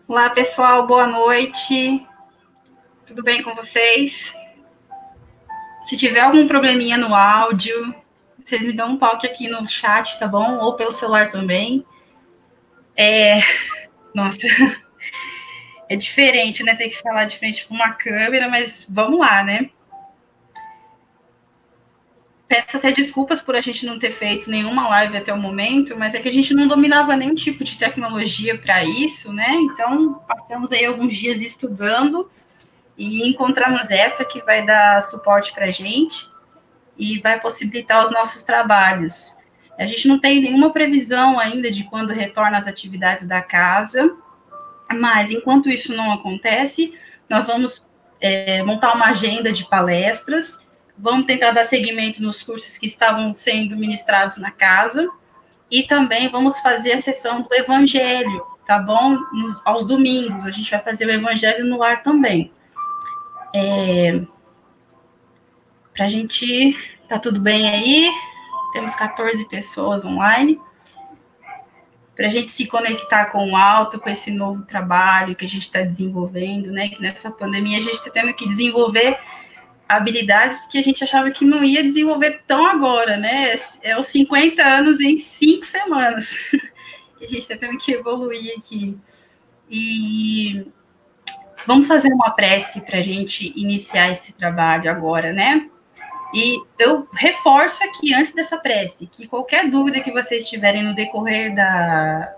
Olá, pessoal, boa noite. Tudo bem com vocês? Se tiver algum probleminha no áudio, vocês me dão um toque aqui no chat, tá bom? Ou pelo celular também. Nossa, é diferente, né? Ter que falar de frente para uma câmera, mas vamos lá, né? peço até desculpas por a gente não ter feito nenhuma live até o momento, mas é que a gente não dominava nenhum tipo de tecnologia para isso, né? Então, passamos aí alguns dias estudando e encontramos essa que vai dar suporte para a gente e vai possibilitar os nossos trabalhos. A gente não tem nenhuma previsão ainda de quando retorna as atividades da casa, mas enquanto isso não acontece, nós vamos montar uma agenda de palestras, vamos tentar dar seguimento nos cursos que estavam sendo ministrados na casa, e também vamos fazer a sessão do Evangelho, tá bom? Aos domingos, a gente vai fazer o Evangelho no lar também. Pra gente, tá tudo bem aí? Temos 14 pessoas online. Para a gente se conectar com o alto, com esse novo trabalho que a gente está desenvolvendo, né? Que nessa pandemia a gente está tendo que desenvolver habilidades que a gente achava que não ia desenvolver tão agora, né? É os 50 anos em 5 semanas que a gente está tendo que evoluir aqui. E vamos fazer uma prece para a gente iniciar esse trabalho agora, né? E eu reforço aqui, antes dessa prece, que qualquer dúvida que vocês tiverem no decorrer da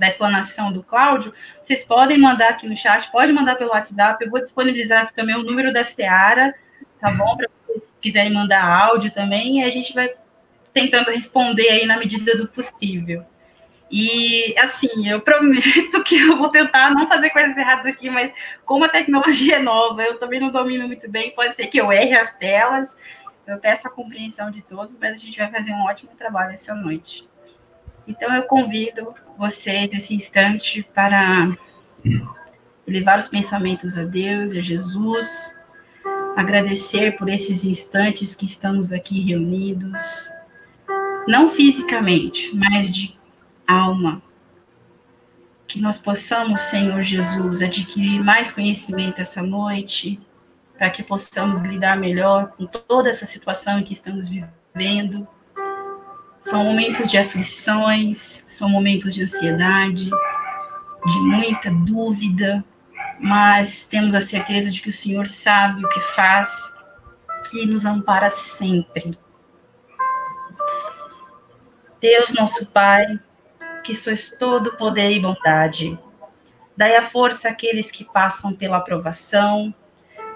explanação do Cláudio, vocês podem mandar aqui no chat, pode mandar pelo WhatsApp, eu vou disponibilizar aqui também o número da Seara, tá bom? Para vocês quiserem mandar áudio também, e a gente vai tentando responder aí na medida do possível. E, assim, eu prometo que eu vou tentar não fazer coisas erradas aqui, mas como a tecnologia é nova, eu também não domino muito bem, pode ser que eu erre as telas. Eu peço a compreensão de todos, mas a gente vai fazer um ótimo trabalho essa noite. Então, eu convido vocês, nesse instante, para elevar os pensamentos a Deus, a Jesus, agradecer por esses instantes que estamos aqui reunidos, não fisicamente, mas de alma. Que nós possamos, Senhor Jesus, adquirir mais conhecimento essa noite, para que possamos lidar melhor com toda essa situação que estamos vivendo. São momentos de aflições, são momentos de ansiedade, de muita dúvida, mas temos a certeza de que o Senhor sabe o que faz e nos ampara sempre. Deus, nosso Pai, que sois todo poder e bondade, dai a força àqueles que passam pela provação,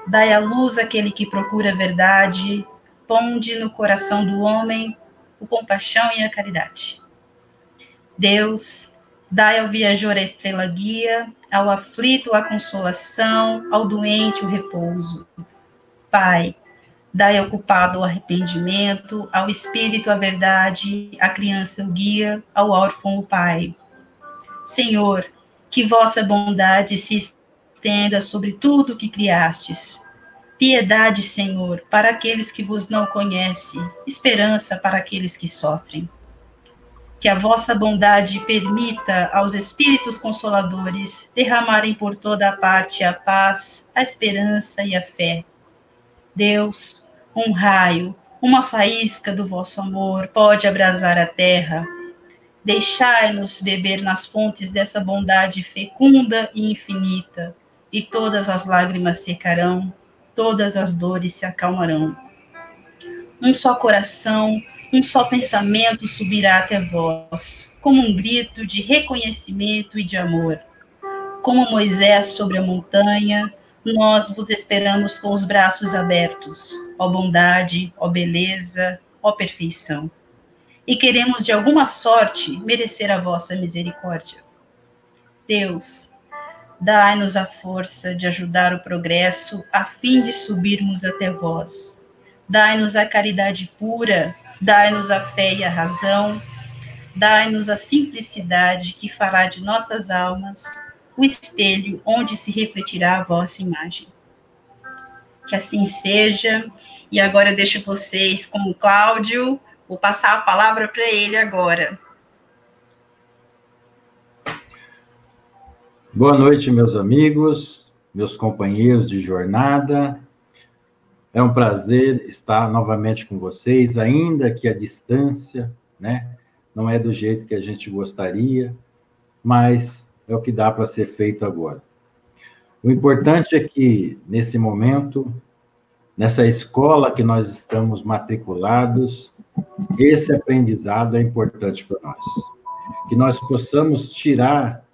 dai a luz àquele que procura a verdade, ponde no coração do homem o compaixão e a caridade. Deus, dai ao viajor a estrela guia, ao aflito a consolação, ao doente o repouso. Pai, dai ao culpado o arrependimento, ao espírito a verdade, à criança o guia, ao órfão o pai. Senhor, que vossa bondade se estenda sobre tudo o que criastes. Piedade, Senhor, para aqueles que vos não conhecem, esperança para aqueles que sofrem. Que a vossa bondade permita aos Espíritos Consoladores derramarem por toda a parte a paz, a esperança e a fé. Deus, um raio, uma faísca do vosso amor pode abrasar a terra. Deixai-nos beber nas fontes dessa bondade fecunda e infinita, e todas as lágrimas secarão, todas as dores se acalmarão. Um só coração, um só pensamento subirá até vós, como um grito de reconhecimento e de amor. Como Moisés sobre a montanha, nós vos esperamos com os braços abertos, ó bondade, ó beleza, ó perfeição. E queremos de alguma sorte merecer a vossa misericórdia. Deus, dai-nos a força de ajudar o progresso a fim de subirmos até vós. Dai-nos a caridade pura, dai-nos a fé e a razão, dai-nos a simplicidade que fará de nossas almas o espelho onde se refletirá a vossa imagem. Que assim seja. E agora eu deixo vocês com o Cláudio. Vou passar a palavra para ele agora. Boa noite, meus amigos, meus companheiros de jornada. É um prazer estar novamente com vocês, ainda que a distância, né, não é do jeito que a gente gostaria, mas é o que dá para ser feito agora. O importante é que, nesse momento, nessa escola que nós estamos matriculados, esse aprendizado é importante para nós. Que nós possamos tirar,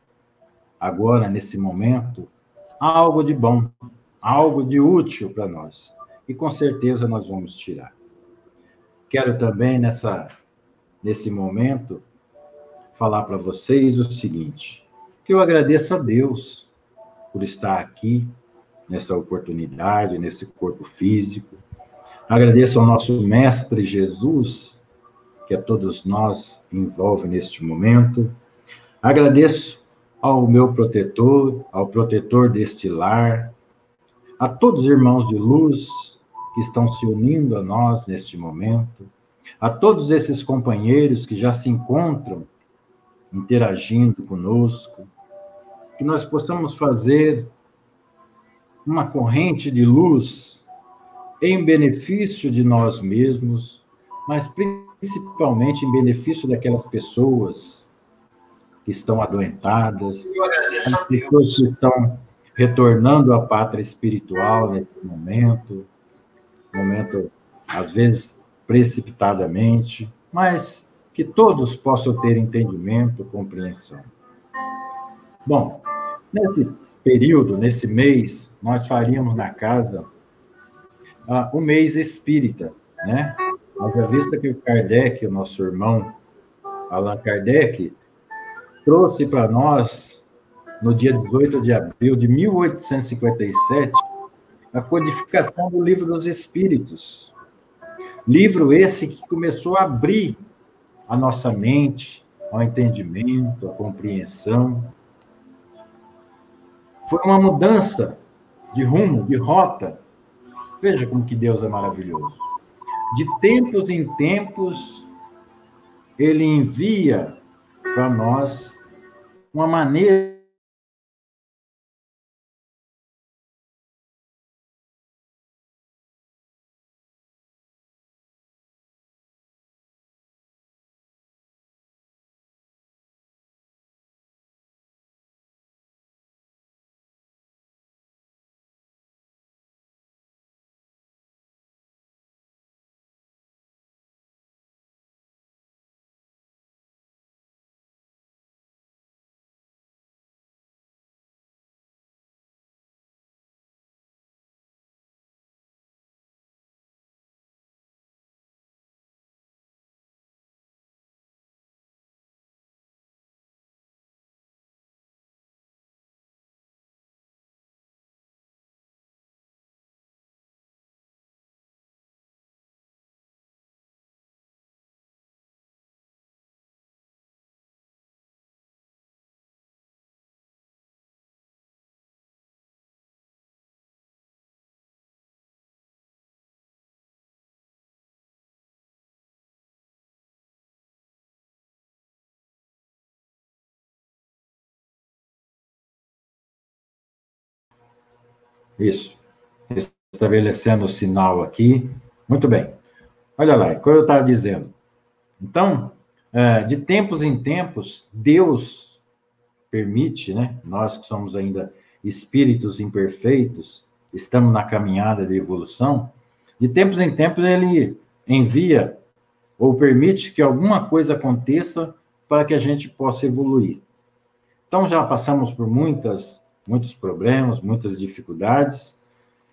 agora, nesse momento, algo de bom, algo de útil para nós. E com certeza nós vamos tirar. Quero também, nesse momento, falar para vocês o seguinte, que eu agradeço a Deus por estar aqui, nessa oportunidade, nesse corpo físico. Agradeço ao nosso Mestre Jesus, que a todos nós envolve neste momento. Agradeço ao meu protetor, ao protetor deste lar, a todos os irmãos de luz que estão se unindo a nós neste momento, a todos esses companheiros que já se encontram interagindo conosco, que nós possamos fazer uma corrente de luz em benefício de nós mesmos, mas principalmente em benefício daquelas pessoas que estão adoentadas, as pessoas que estão retornando à pátria espiritual nesse momento, às vezes, precipitadamente, mas que todos possam ter entendimento, compreensão. Bom, nesse período, nesse mês, nós faríamos na casa o mês espírita, né? Haja vista que o Kardec, o nosso irmão Allan Kardec, trouxe para nós, no dia 18 de abril de 1857, a codificação do Livro dos Espíritos. Livro esse que começou a abrir a nossa mente ao entendimento, à compreensão. Foi uma mudança de rumo, de rota. Veja como que Deus é maravilhoso. De tempos em tempos, Ele envia para nós uma maneira Isso. Estabelecendo o sinal aqui. Muito bem. Olha lá, como eu estava dizendo. Então, de tempos em tempos, Deus permite, né? Nós que somos ainda espíritos imperfeitos, estamos na caminhada de evolução, de tempos em tempos Ele envia ou permite que alguma coisa aconteça para que a gente possa evoluir. Então, já passamos por muitos problemas, muitas dificuldades,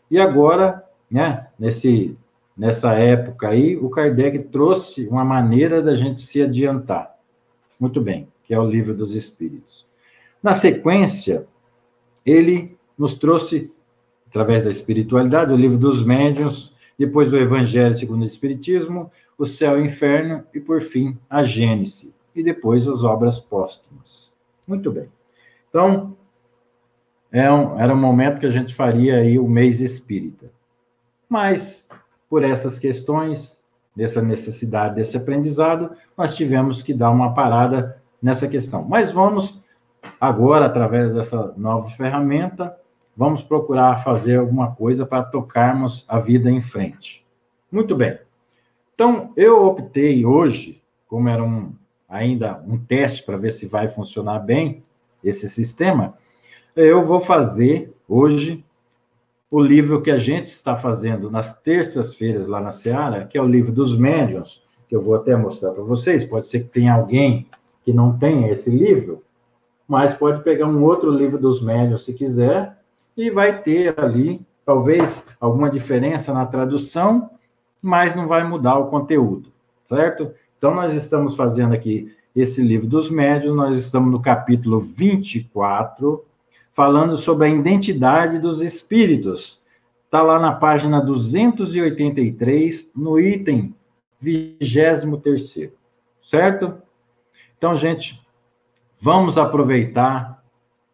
e agora, né, nessa época aí, o Kardec trouxe uma maneira da gente se adiantar. Muito bem, que é o Livro dos Espíritos. Na sequência, ele nos trouxe, através da espiritualidade, o Livro dos Médiuns, depois o Evangelho segundo o Espiritismo, o Céu e o Inferno, e, por fim, a Gênese, e depois as obras póstumas. Muito bem. Então, era um momento que a gente faria aí o mês espírita. Mas, por essas questões, dessa necessidade desse aprendizado, nós tivemos que dar uma parada nessa questão. Mas vamos, agora, através dessa nova ferramenta, vamos procurar fazer alguma coisa para tocarmos a vida em frente. Muito bem. Então, eu optei hoje, como era ainda um teste para ver se vai funcionar bem esse sistema, eu vou fazer hoje o livro que a gente está fazendo nas terças-feiras lá na Seara, que é o livro dos médiuns, que eu vou até mostrar para vocês. Pode ser que tenha alguém que não tenha esse livro, mas pode pegar um outro livro dos médiuns se quiser, e vai ter ali, talvez, alguma diferença na tradução, mas não vai mudar o conteúdo, certo? Então, nós estamos fazendo aqui esse livro dos médiuns, nós estamos no capítulo 24, falando sobre a identidade dos espíritos. Está lá na página 283, no item 23º, certo? Então, gente, vamos aproveitar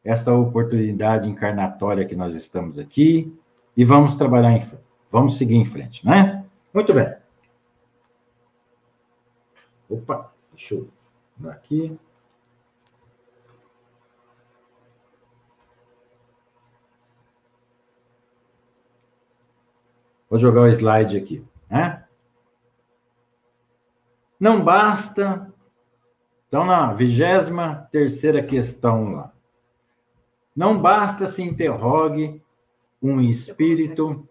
essa oportunidade encarnatória que nós estamos aqui e vamos trabalhar em frente. Vamos seguir em frente, né? Muito bem. Opa, deixa eu dar aqui. Vou jogar o slide aqui, né? Não basta... Então, na 23ª questão lá. Não basta se interrogue um espírito...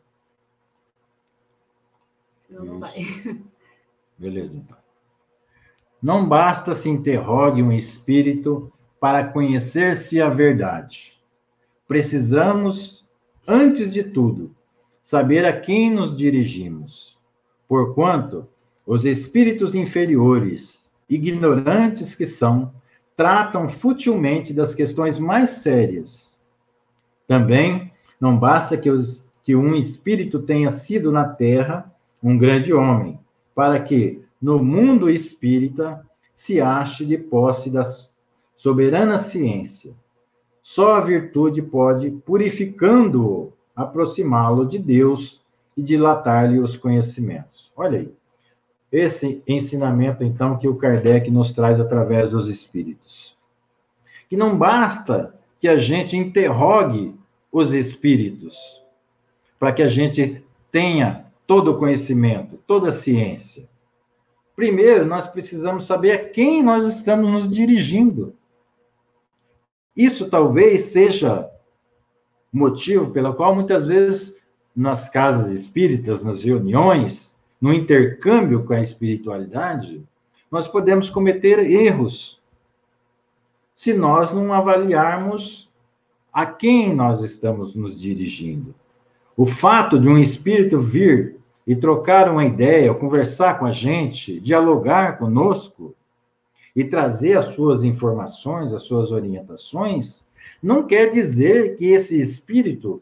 Não vai. Beleza, então. Não basta se interrogue um espírito para conhecer-se a verdade. Precisamos, antes de tudo, saber a quem nos dirigimos. Porquanto, os espíritos inferiores, ignorantes que são, tratam futilmente das questões mais sérias. Também não basta que um espírito tenha sido na Terra um grande homem, para que, no mundo espírita, se ache de posse da soberana ciência. Só a virtude pode, purificando-o, aproximá-lo de Deus e dilatar-lhe os conhecimentos. Olha aí. Esse ensinamento, então, que o Kardec nos traz através dos espíritos. Que não basta que a gente interrogue os espíritos, para que a gente tenha todo o conhecimento, toda a ciência. Primeiro, nós precisamos saber a quem nós estamos nos dirigindo. Isso talvez seja motivo pelo qual, muitas vezes, nas casas espíritas, nas reuniões, no intercâmbio com a espiritualidade, nós podemos cometer erros se nós não avaliarmos a quem nós estamos nos dirigindo. O fato de um espírito vir e trocar uma ideia, conversar com a gente, dialogar conosco e trazer as suas informações, as suas orientações, não quer dizer que esse espírito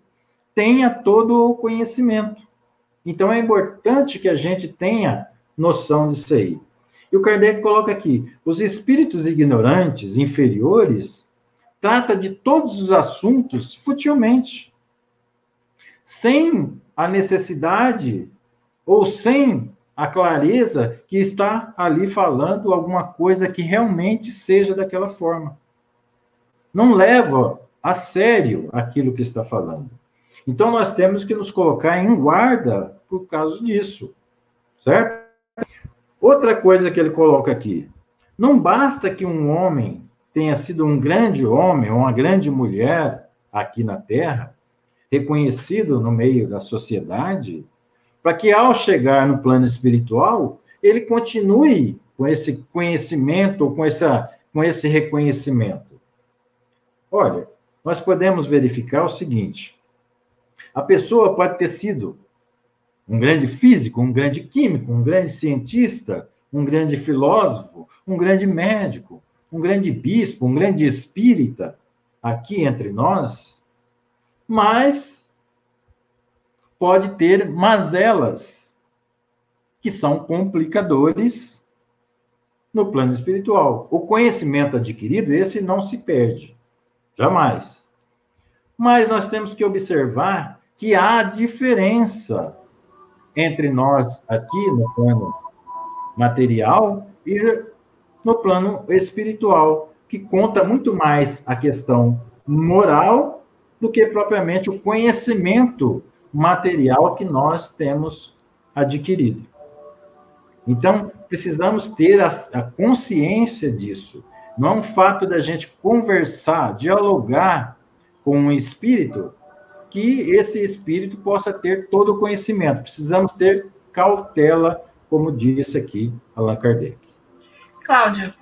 tenha todo o conhecimento. Então, é importante que a gente tenha noção disso aí. E o Kardec coloca aqui, os espíritos ignorantes, inferiores, trata de todos os assuntos futilmente, sem a necessidade ou sem a clareza que está ali falando alguma coisa que realmente seja daquela forma. Não leva a sério aquilo que está falando. Então, nós temos que nos colocar em guarda por causa disso, certo? Outra coisa que ele coloca aqui, não basta que um homem tenha sido um grande homem ou uma grande mulher aqui na Terra, reconhecido no meio da sociedade, para que ao chegar no plano espiritual, ele continue com esse conhecimento, com esse reconhecimento. Olha, nós podemos verificar o seguinte, a pessoa pode ter sido um grande físico, um grande químico, um grande cientista, um grande filósofo, um grande médico, um grande bispo, um grande espírita, aqui entre nós, mas pode ter mazelas, que são complicadores no plano espiritual. O conhecimento adquirido, esse não se perde, jamais. Mas nós temos que observar que há diferença entre nós aqui no plano material e no plano espiritual, que conta muito mais a questão moral do que propriamente o conhecimento material que nós temos adquirido. Então, precisamos ter a consciência disso. Não é um fato da gente conversar, dialogar com um espírito que esse espírito possa ter todo o conhecimento. Precisamos ter cautela, como disse aqui Allan Kardec. Cláudio,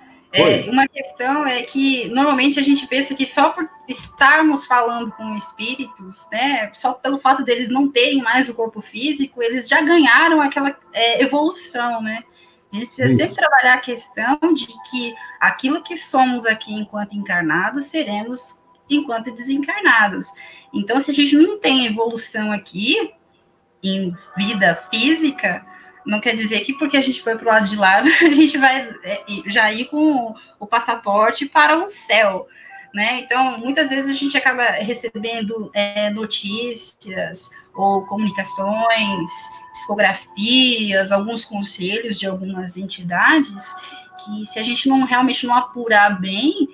uma questão é que normalmente a gente pensa que só por estarmos falando com espíritos, né, só pelo fato deles não terem mais o corpo físico, eles já ganharam aquela evolução, né? A gente precisa sempre trabalhar a questão de que aquilo que somos aqui enquanto encarnados, seremos enquanto desencarnados. Então, se a gente não tem evolução aqui, em vida física, não quer dizer que porque a gente foi para o lado de lá, a gente vai já ir com o passaporte para o céu, né? Então, muitas vezes a gente acaba recebendo notícias ou comunicações, psicografias, alguns conselhos de algumas entidades, que se a gente realmente não apurar bem,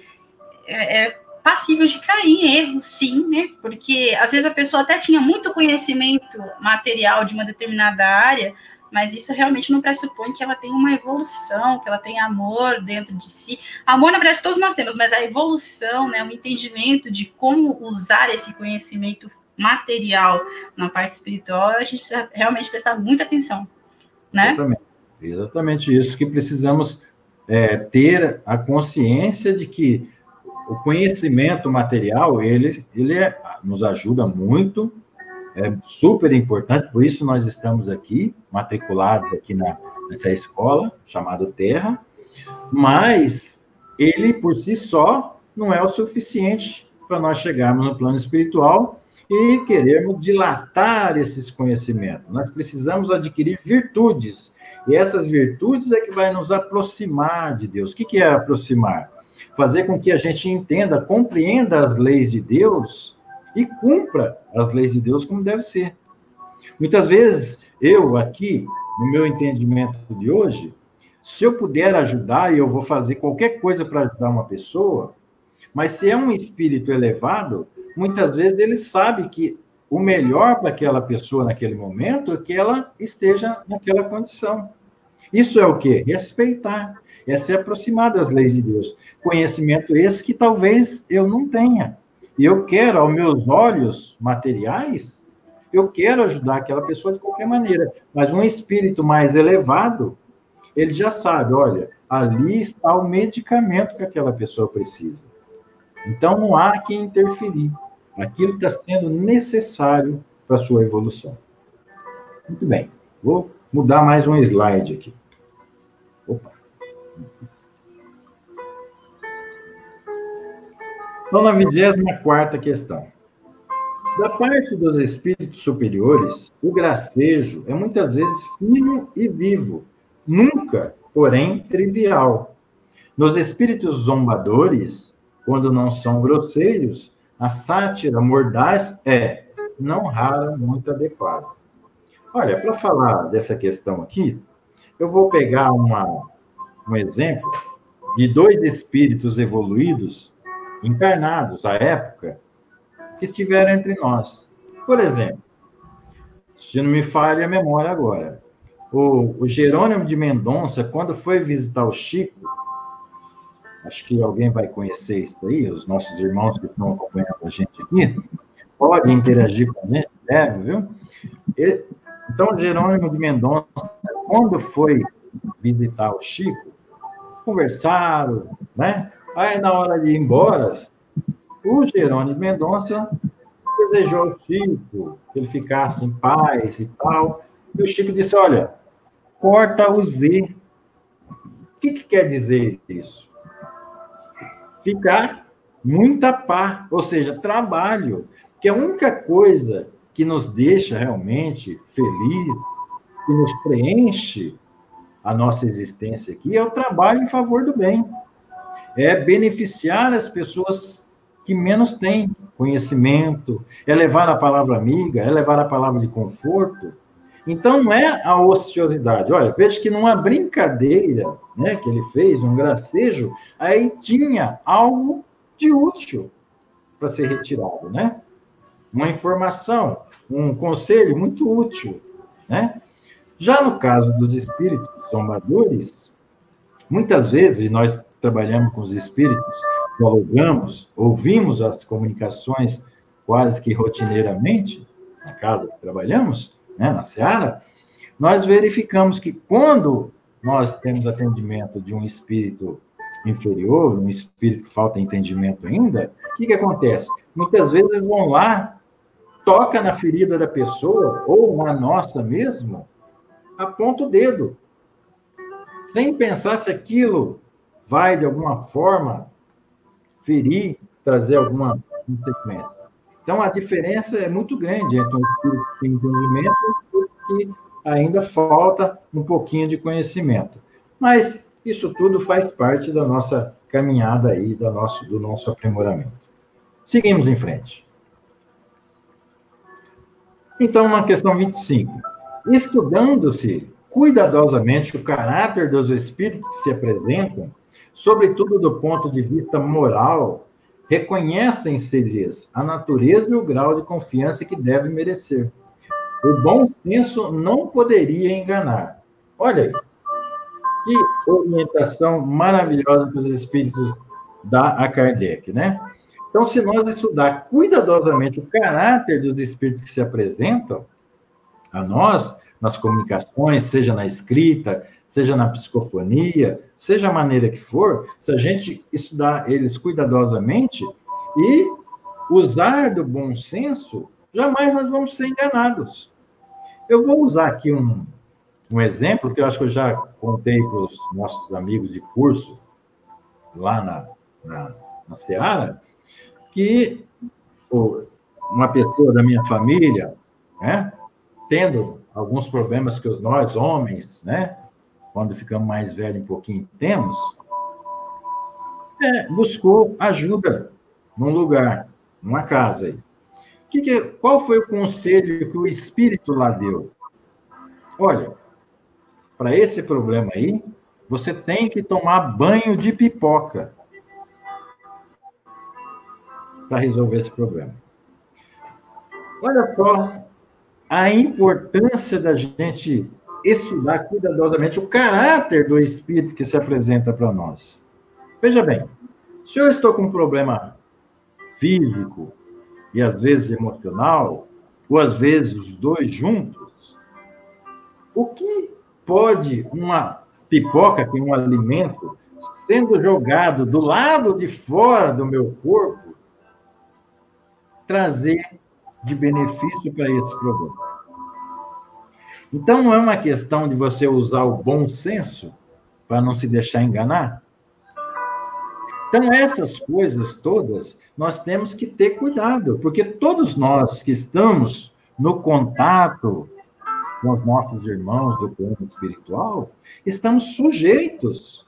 passível de cair em erro, sim, né? Porque às vezes a pessoa até tinha muito conhecimento material de uma determinada área, mas isso realmente não pressupõe que ela tenha uma evolução, que ela tenha amor dentro de si. Amor, na verdade, todos nós temos, mas a evolução, né, o entendimento de como usar esse conhecimento material na parte espiritual, a gente precisa realmente prestar muita atenção, né? Exatamente isso que precisamos ter a consciência de que o conhecimento material, ele nos ajuda muito, é super importante, por isso nós estamos aqui, matriculados aqui nessa escola, chamada Terra, mas ele, por si só, não é o suficiente para nós chegarmos no plano espiritual e querermos dilatar esses conhecimentos. Nós precisamos adquirir virtudes, e essas virtudes é que vai nos aproximar de Deus. O que é aproximar? Fazer com que a gente entenda, compreenda as leis de Deus e cumpra as leis de Deus como deve ser. Muitas vezes, eu aqui, no meu entendimento de hoje, se eu puder ajudar, e eu vou fazer qualquer coisa para ajudar uma pessoa, mas se é um espírito elevado, muitas vezes ele sabe que o melhor para aquela pessoa naquele momento é que ela esteja naquela condição. Isso é o quê? Respeitar. É se aproximar das leis de Deus. Conhecimento esse que talvez eu não tenha. E eu quero, aos meus olhos materiais, eu quero ajudar aquela pessoa de qualquer maneira. Mas um espírito mais elevado, ele já sabe, olha, ali está o medicamento que aquela pessoa precisa. Então, não há que interferir. Aquilo está sendo necessário para a sua evolução. Muito bem. Vou mudar mais um slide aqui. Opa. Então, na 24ª questão. Da parte dos espíritos superiores, o gracejo é muitas vezes fino e vivo, nunca, porém, trivial. Nos espíritos zombadores, quando não são grosseiros, a sátira mordaz é, não rara, muito adequada. Olha, para falar dessa questão aqui, eu vou pegar um exemplo de dois espíritos evoluídos, encarnados à época, que estiveram entre nós. Por exemplo, se não me falha a memória agora, o Jerônimo de Mendonça, quando foi visitar o Chico, acho que alguém vai conhecer isso aí, os nossos irmãos que estão acompanhando a gente aqui, podem interagir com a gente, deve, viu? Então, Jerônimo de Mendonça, quando foi visitar o Chico, conversaram, né? Aí, na hora de ir embora, o Jerônimo de Mendonça desejou ao Chico que ele ficasse em paz e tal. E o Chico disse, olha, corta o Z. O que quer dizer isso? Ficar muita paz, ou seja, trabalho. Que a única coisa que nos deixa realmente feliz, que nos preenche a nossa existência aqui, é o trabalho em favor do bem. É beneficiar as pessoas que menos têm conhecimento, é levar a palavra amiga, é levar a palavra de conforto. Então, não é a ociosidade. Olha, veja que numa brincadeira, né, que ele fez, um gracejo, aí tinha algo de útil para ser retirado, né? Uma informação, um conselho muito útil, né? Já no caso dos espíritos zombadores, muitas vezes nós trabalhamos com os espíritos, dialogamos, ouvimos as comunicações quase que rotineiramente, na casa que trabalhamos, né, na Seara, nós verificamos que quando nós temos atendimento de um espírito inferior, um espírito que falta entendimento ainda, o que acontece? Muitas vezes eles vão lá, toca na ferida da pessoa, ou na nossa mesmo, aponta o dedo, sem pensar se aquilo vai, de alguma forma, ferir, trazer alguma consequência. Então, a diferença é muito grande entre um espírito que tem entendimento e um espírito que ainda falta um pouquinho de conhecimento. Mas isso tudo faz parte da nossa caminhada aí, do nosso aprimoramento. Seguimos em frente. Então, na questão 25. Estudando-se cuidadosamente o caráter dos espíritos que se apresentam, sobretudo do ponto de vista moral, reconhecem-se-lhes a natureza e o grau de confiança que deve merecer. O bom senso não poderia enganar. Olha aí, que orientação maravilhosa que os espíritos dão a Kardec, né? Então, se nós estudar cuidadosamente o caráter dos espíritos que se apresentam a nós, nas comunicações, seja na escrita, seja na psicofonia, seja a maneira que for, se a gente estudar eles cuidadosamente e usar do bom senso, jamais nós vamos ser enganados. Eu vou usar aqui um exemplo que eu acho que eu já contei para os nossos amigos de curso lá na Seara, que uma pessoa da minha família, né, tendo alguns problemas que nós, homens, né, quando ficamos mais velhos um pouquinho, temos, buscou ajuda num lugar, numa casa aí. Qual foi o conselho que o espírito lá deu? Olha, para esse problema aí, você tem que tomar banho de pipoca para resolver esse problema. Olha só a importância da gente estudar cuidadosamente o caráter do espírito que se apresenta para nós. Veja bem, se eu estou com um problema físico e às vezes emocional, ou às vezes os dois juntos, o que pode uma pipoca, que é um alimento, sendo jogado do lado de fora do meu corpo, trazer de benefício para esse problema? Então, não é uma questão de você usar o bom senso para não se deixar enganar? Então, essas coisas todas, nós temos que ter cuidado, porque todos nós que estamos no contato com os nossos irmãos do plano espiritual, estamos sujeitos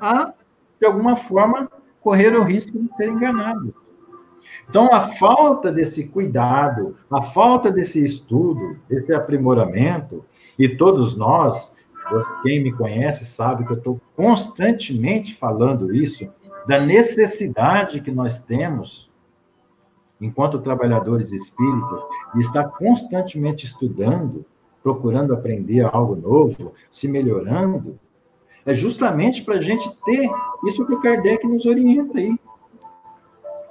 a, de alguma forma, correr o risco de ser enganados. Então, a falta desse cuidado, a falta desse estudo, desse aprimoramento, e todos nós, quem me conhece sabe que eu estou constantemente falando isso, da necessidade que nós temos, enquanto trabalhadores espíritas, de estar constantemente estudando, procurando aprender algo novo, se melhorando, é justamente para a gente ter isso que o Kardec nos orienta aí.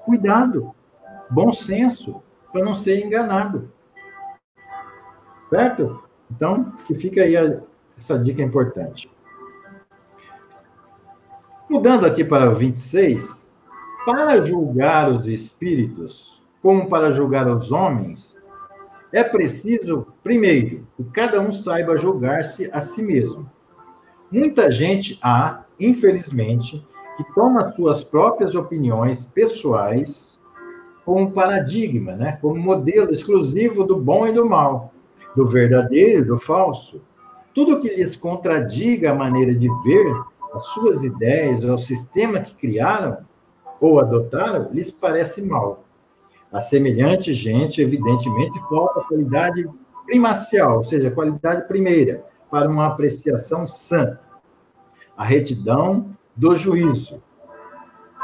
Cuidado, bom senso, para não ser enganado. Certo? Então, que fica aí essa dica importante. Mudando aqui para o 26, para julgar os espíritos, como para julgar os homens, é preciso, primeiro, que cada um saiba julgar-se a si mesmo. Muita gente há, infelizmente, que toma suas próprias opiniões pessoais como paradigma, né? Como modelo exclusivo do bom e do mal, do verdadeiro e do falso. Tudo que lhes contradiga a maneira de ver, as suas ideias, o sistema que criaram ou adotaram, lhes parece mal. A semelhante gente, evidentemente, falta qualidade primacial, ou seja, qualidade primeira, para uma apreciação sã. A retidão do juízo.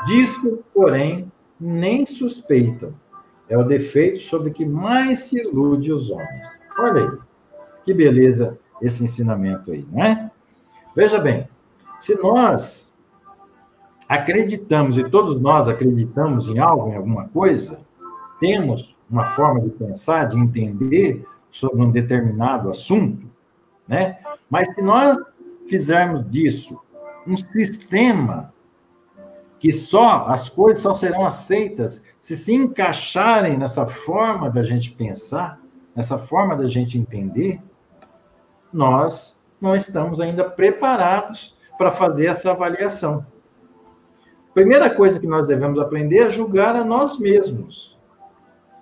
Disso, porém, nem suspeitam. É o defeito sobre que mais se ilude os homens. Olha aí, que beleza esse ensinamento aí, não é? Veja bem, se nós acreditamos, e todos nós acreditamos em algo, em alguma coisa, temos uma forma de pensar, de entender sobre um determinado assunto, né? Mas se nós fizermos disso um sistema que as coisas só serão aceitas se encaixarem nessa forma da gente pensar, nessa forma da gente entender, nós não estamos ainda preparados para fazer essa avaliação. Primeira coisa que nós devemos aprender é julgar a nós mesmos.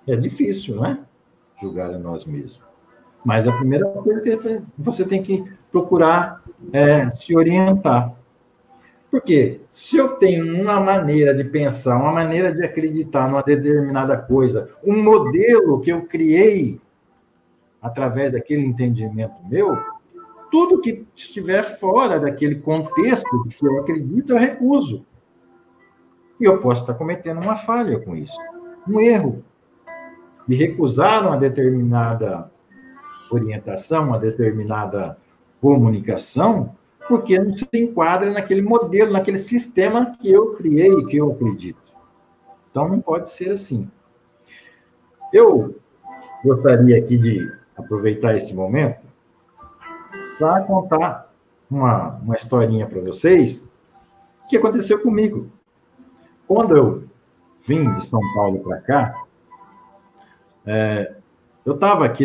É difícil, não é? Julgar a nós mesmos. Mas a primeira coisa que você tem que procurar se orientar. Porque se eu tenho uma maneira de pensar, uma maneira de acreditar numa determinada coisa, um modelo que eu criei através daquele entendimento meu, tudo que estiver fora daquele contexto que eu acredito, eu recuso. E eu posso estar cometendo uma falha com isso, um erro, de recusar uma determinada orientação, uma determinada comunicação, porque não se enquadra naquele modelo, naquele sistema que eu criei, que eu acredito. Então, não pode ser assim. Eu gostaria aqui de aproveitar esse momento para contar uma historinha para vocês que aconteceu comigo. Quando eu vim de São Paulo para cá, eu estava aqui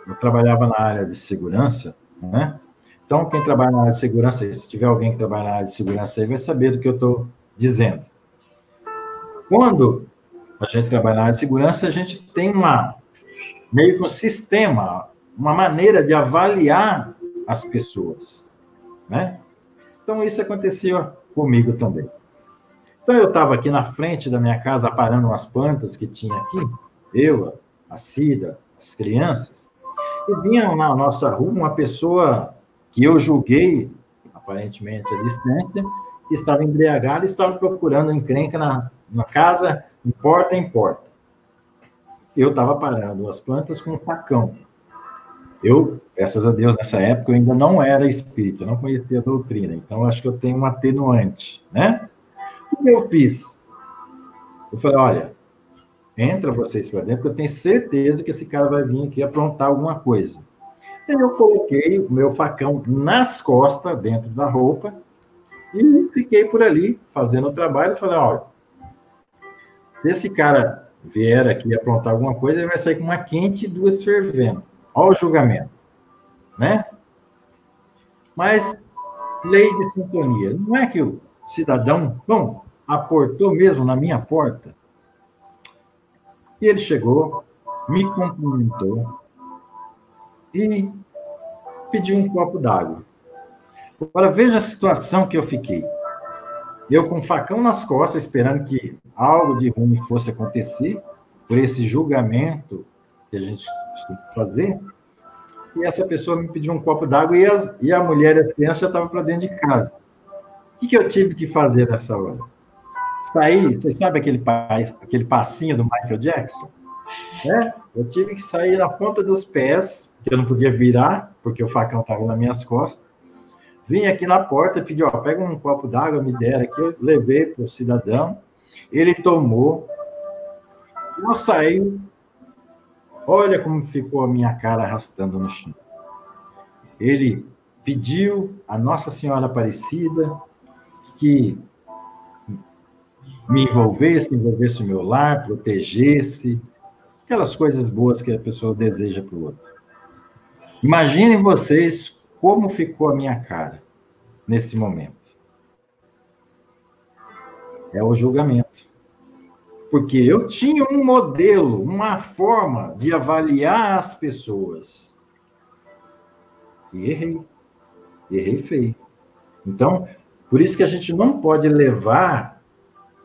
eu trabalhava na área de segurança, né? Então, quem trabalha na área de segurança, se tiver alguém que trabalha na área de segurança aí, vai saber do que eu estou dizendo. Quando a gente trabalha na área de segurança, a gente tem meio que um sistema, uma maneira de avaliar as pessoas, né? Então, isso aconteceu comigo também. Então, eu estava aqui na frente da minha casa, aparando umas plantas que tinha aqui, eu, a Cida, as crianças, e vinha na nossa rua uma pessoa que eu julguei, aparentemente à distância, que estava embriagada e estava procurando encrenca na casa, de porta em porta. Eu estava parando as plantas com um facão. Eu, graças a Deus, nessa época, eu ainda não era espírita, não conhecia a doutrina, então acho que eu tenho um atenuante, né? O que eu fiz? Eu falei, olha, entra vocês para dentro, porque eu tenho certeza que esse cara vai vir aqui aprontar alguma coisa. Então, eu coloquei o meu facão nas costas, dentro da roupa, e fiquei por ali, fazendo o trabalho, e falei, olha, se esse cara vier aqui aprontar alguma coisa, ele vai sair com uma quente e duas fervendo. Olha o julgamento, né? Mas, lei de sintonia, não é que o cidadão, aportou mesmo na minha porta? E ele chegou, me cumprimentou e pediu um copo d'água. Agora, veja a situação que eu fiquei. Eu com o facão nas costas, esperando que algo de ruim fosse acontecer, por esse julgamento que a gente costuma fazer, e essa pessoa me pediu um copo d'água e a mulher e as crianças já estavam para dentro de casa. O que eu tive que fazer nessa hora? Sair, vocês sabem aquele passinho do Michael Jackson? Né? Eu tive que sair na ponta dos pés, que eu não podia virar, porque o facão estava nas minhas costas. Vim aqui na porta e pedi, pega um copo d'água, me deram aqui, eu levei para o cidadão, ele tomou, eu saí, olha como ficou a minha cara arrastando no chão. Ele pediu a Nossa Senhora Aparecida que me envolvesse o meu lar, protegesse, aquelas coisas boas que a pessoa deseja para o outro. Imaginem vocês como ficou a minha cara nesse momento. É o julgamento. Porque eu tinha um modelo, uma forma de avaliar as pessoas. E errei. Errei feio. Então, por isso que a gente não pode levar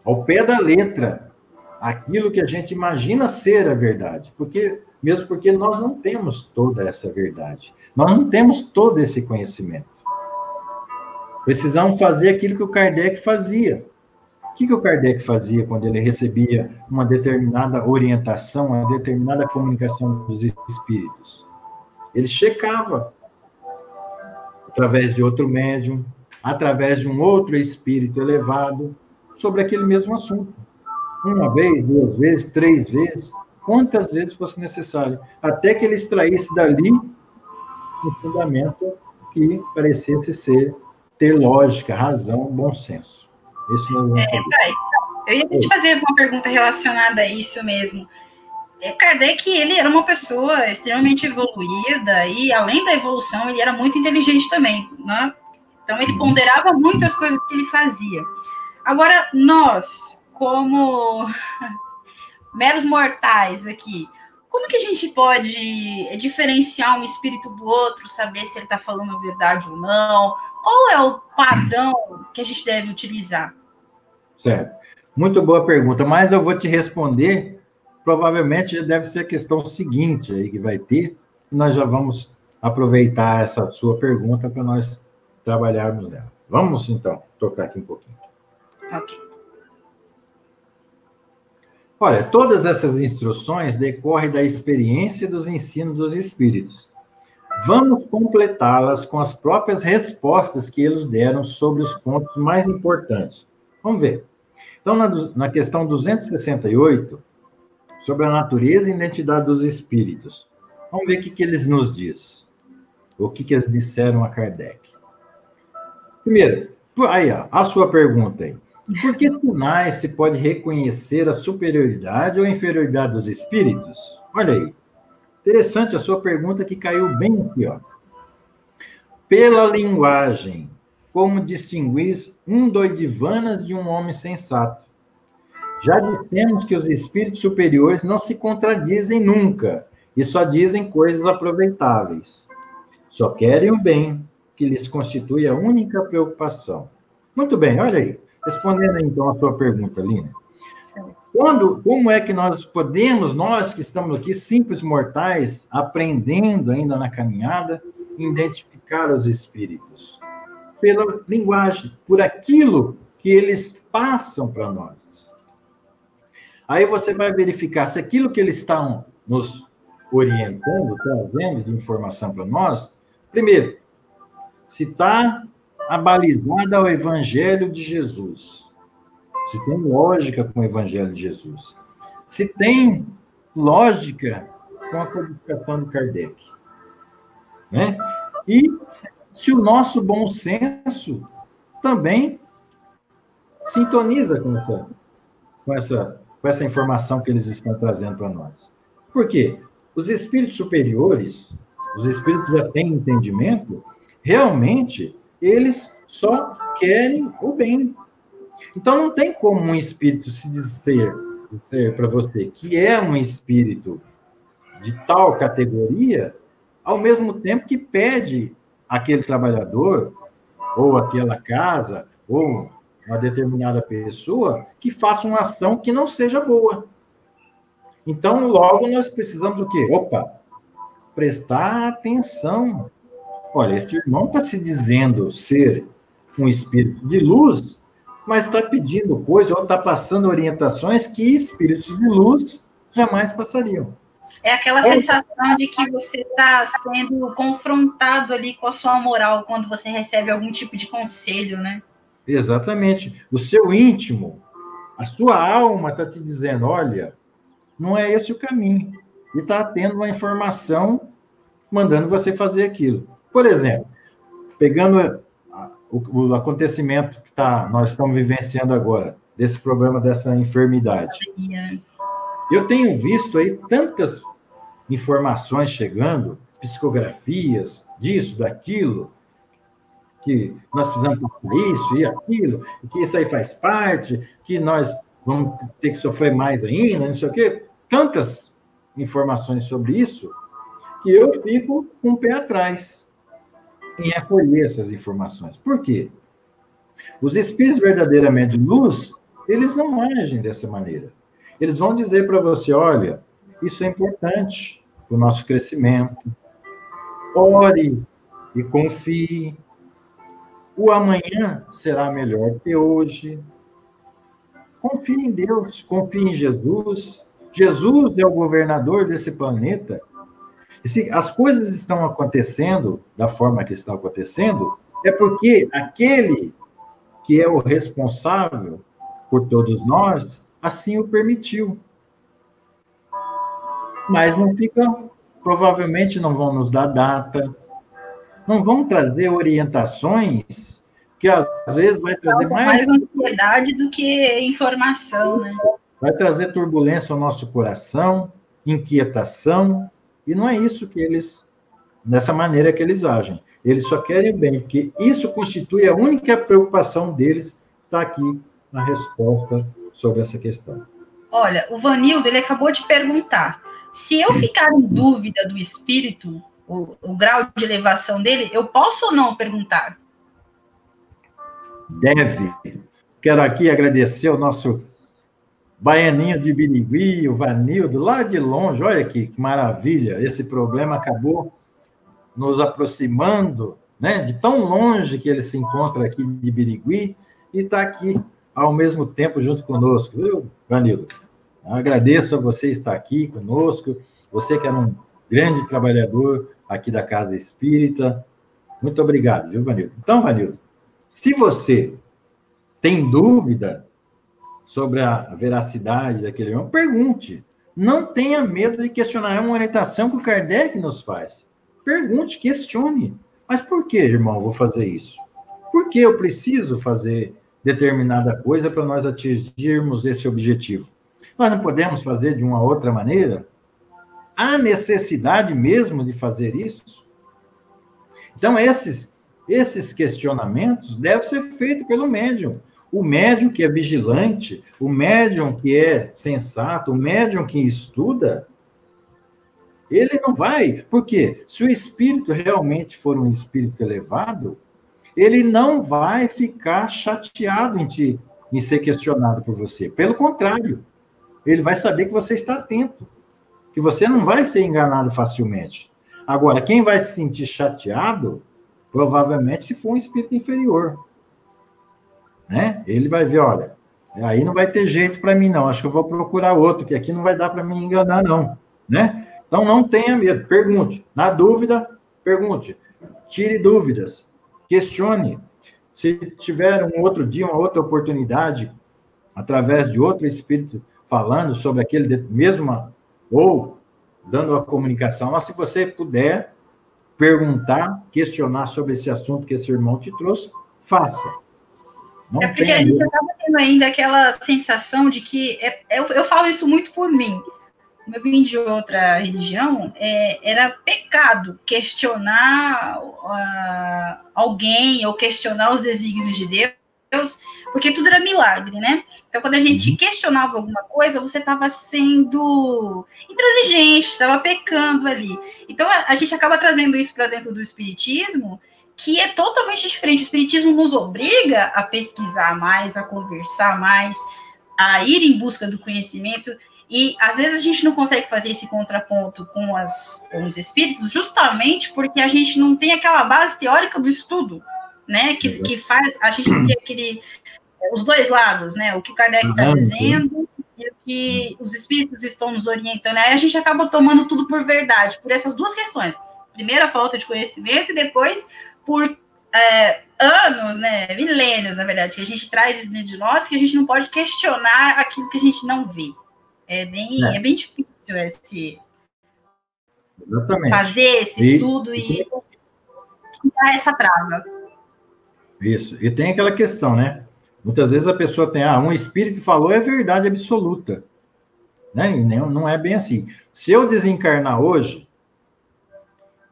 ao pé da letra aquilo que a gente imagina ser a verdade. Mesmo porque nós não temos toda essa verdade. Nós não temos todo esse conhecimento. Precisamos fazer aquilo que o Kardec fazia. O que o Kardec fazia quando ele recebia uma determinada orientação, uma determinada comunicação dos espíritos? Ele checava através de outro médium, através de um outro espírito elevado, sobre aquele mesmo assunto. Uma vez, duas vezes, três vezes. quantas vezes fosse necessário, até que ele extraísse dali um fundamento que parecesse ter lógica, razão, bom senso. Isso nós vamos fazer. Pai, eu ia te fazer uma pergunta relacionada a isso mesmo. Kardec, ele era uma pessoa extremamente evoluída e, além da evolução, ele era muito inteligente também, né? Então, ele ponderava muito as coisas que ele fazia. Agora, nós, como meros mortais aqui, como que a gente pode diferenciar um espírito do outro, saber se ele está falando a verdade ou não? Qual é o padrão que a gente deve utilizar? Certo. Muito boa pergunta, mas eu vou te responder, provavelmente já deve ser a questão seguinte aí que vai ter, e nós já vamos aproveitar essa sua pergunta para nós trabalharmos nela. Vamos, então, tocar aqui um pouquinho. Ok. Olha, todas essas instruções decorrem da experiência e dos ensinos dos espíritos. Vamos completá-las com as próprias respostas que eles deram sobre os pontos mais importantes. Vamos ver. Então, na questão 268, sobre a natureza e identidade dos espíritos, vamos ver o que eles nos dizem. O que eles disseram a Kardec. Primeiro, aí, ó, a sua pergunta aí. Por que sinais se pode reconhecer a superioridade ou a inferioridade dos espíritos? Olha aí. Interessante a sua pergunta que caiu bem aqui, ó. Pela linguagem, como distinguir um doidivanas de um homem sensato? Já dissemos que os espíritos superiores não se contradizem nunca e só dizem coisas aproveitáveis. Só querem o bem, que lhes constitui a única preocupação. Muito bem, olha aí. Respondendo então a sua pergunta, Lina. Como é que nós podemos, nós que estamos aqui, simples mortais, aprendendo ainda na caminhada, identificar os espíritos? Pela linguagem, por aquilo que eles passam para nós. Aí você vai verificar se aquilo que eles estão nos orientando, trazendo de informação para nós, primeiro, se está abalizada ao Evangelho de Jesus, se tem lógica com o Evangelho de Jesus, se tem lógica com a codificação de Kardec, né? E se o nosso bom senso também sintoniza com essa informação que eles estão trazendo para nós. Por quê? Os espíritos superiores, os espíritos que já têm entendimento, realmente, eles só querem o bem. Então, não tem como um espírito se dizer para você que é um espírito de tal categoria, ao mesmo tempo que pede aquele trabalhador, ou aquela casa, ou uma determinada pessoa, que faça uma ação que não seja boa. Então, logo, nós precisamos o quê? Opa, prestar atenção. Olha, esse irmão está se dizendo ser um espírito de luz, mas está pedindo coisas ou está passando orientações que espíritos de luz jamais passariam. É aquela sensação de que você está sendo confrontado ali com a sua moral quando você recebe algum tipo de conselho, né? Exatamente. O seu íntimo, a sua alma está te dizendo, olha, não é esse o caminho. E está tendo uma informação mandando você fazer aquilo. Por exemplo, pegando o acontecimento que nós estamos vivenciando agora, desse problema, dessa enfermidade. Eu tenho visto aí tantas informações chegando, psicografias, disso, daquilo, que nós precisamos fazer isso e aquilo, que isso aí faz parte, que nós vamos ter que sofrer mais ainda, não sei o quê. Tantas informações sobre isso, que eu fico com o pé atrás em acolher essas informações. Por quê? Os espíritos verdadeiramente de luz, eles não agem dessa maneira. Eles vão dizer para você, olha, isso é importante para o nosso crescimento. Ore e confie. O amanhã será melhor que hoje. Confie em Deus, confie em Jesus. Jesus é o governador desse planeta. E se as coisas estão acontecendo da forma que estão acontecendo, é porque aquele que é o responsável por todos nós, assim o permitiu. mas não ficam, provavelmente não vão nos dar data, não vão trazer orientações que às vezes vai trazer Mais ansiedade do que informação, né? vai trazer turbulência ao nosso coração, inquietação, e não é isso que eles, dessa maneira que eles agem. Eles só querem o bem, porque isso constitui a única preocupação deles, está aqui na resposta sobre essa questão. Olha, o Vanildo, ele acabou de perguntar, se eu ficar em dúvida do espírito, o grau de elevação dele, eu posso ou não perguntar? Deve. Quero aqui agradecer ao nosso baianinho de Birigui, o Vanildo, lá de longe. Olha aqui, que maravilha. Esse problema acabou nos aproximando, né? De tão longe que ele se encontra aqui de Birigui e está aqui ao mesmo tempo junto conosco, viu, Vanildo? Agradeço a você estar aqui conosco, você que era um grande trabalhador aqui da Casa Espírita. Muito obrigado, viu, Vanildo? Então, Vanildo, se você tem dúvida sobre a veracidade daquele irmão, pergunte. Não tenha medo de questionar. É uma orientação que o Kardec nos faz. Pergunte, questione. Mas por que, irmão, vou fazer isso? Por que eu preciso fazer determinada coisa para nós atingirmos esse objetivo? Nós não podemos fazer de uma outra maneira? Há necessidade mesmo de fazer isso? Então, esses questionamentos devem ser feitos pelo médium. O médium que é vigilante, o médium que é sensato, o médium que estuda, ele não vai. Por quê? Se o espírito realmente for um espírito elevado, ele não vai ficar chateado em ser questionado por você. Pelo contrário, ele vai saber que você está atento, que você não vai ser enganado facilmente. Agora, quem vai se sentir chateado, provavelmente se for um espírito inferior. Né? Ele vai ver, olha, aí não vai ter jeito para mim, não. Acho que eu vou procurar outro, que aqui não vai dar para me enganar, não. Né? Então, não tenha medo. Pergunte. Na dúvida, pergunte. Tire dúvidas. Questione. Se tiver um outro dia, uma outra oportunidade, através de outro espírito falando sobre aquele mesmo, ou dando a comunicação, mas se você puder perguntar, questionar sobre esse assunto que esse irmão te trouxe, faça. Não porque a gente acaba tendo ainda aquela sensação de que, eu falo isso muito por mim, como eu vim de outra religião, era pecado questionar alguém ou questionar os desígnios de Deus, porque tudo era milagre, né? Então, quando a gente questionava alguma coisa, você estava sendo intransigente, estava pecando ali. Então, a gente acaba trazendo isso para dentro do espiritismo, que é totalmente diferente. O espiritismo nos obriga a pesquisar mais, a conversar mais, a ir em busca do conhecimento, e às vezes a gente não consegue fazer esse contraponto com os espíritos, justamente porque a gente não tem aquela base teórica do estudo, né, que faz a gente ter os dois lados, né, o que o Kardec está dizendo e o que os espíritos estão nos orientando. Aí a gente acaba tomando tudo por verdade, por essas duas questões. Primeiro, a falta de conhecimento, e depois, por anos, né, milênios, na verdade, que a gente traz isso dentro de nós, que a gente não pode questionar aquilo que a gente não vê. É bem difícil fazer esse estudo e dar essa trava. Isso. E tem aquela questão, né? Muitas vezes a pessoa tem, um espírito falou, é verdade absoluta. Né? E não é bem assim. Se eu desencarnar hoje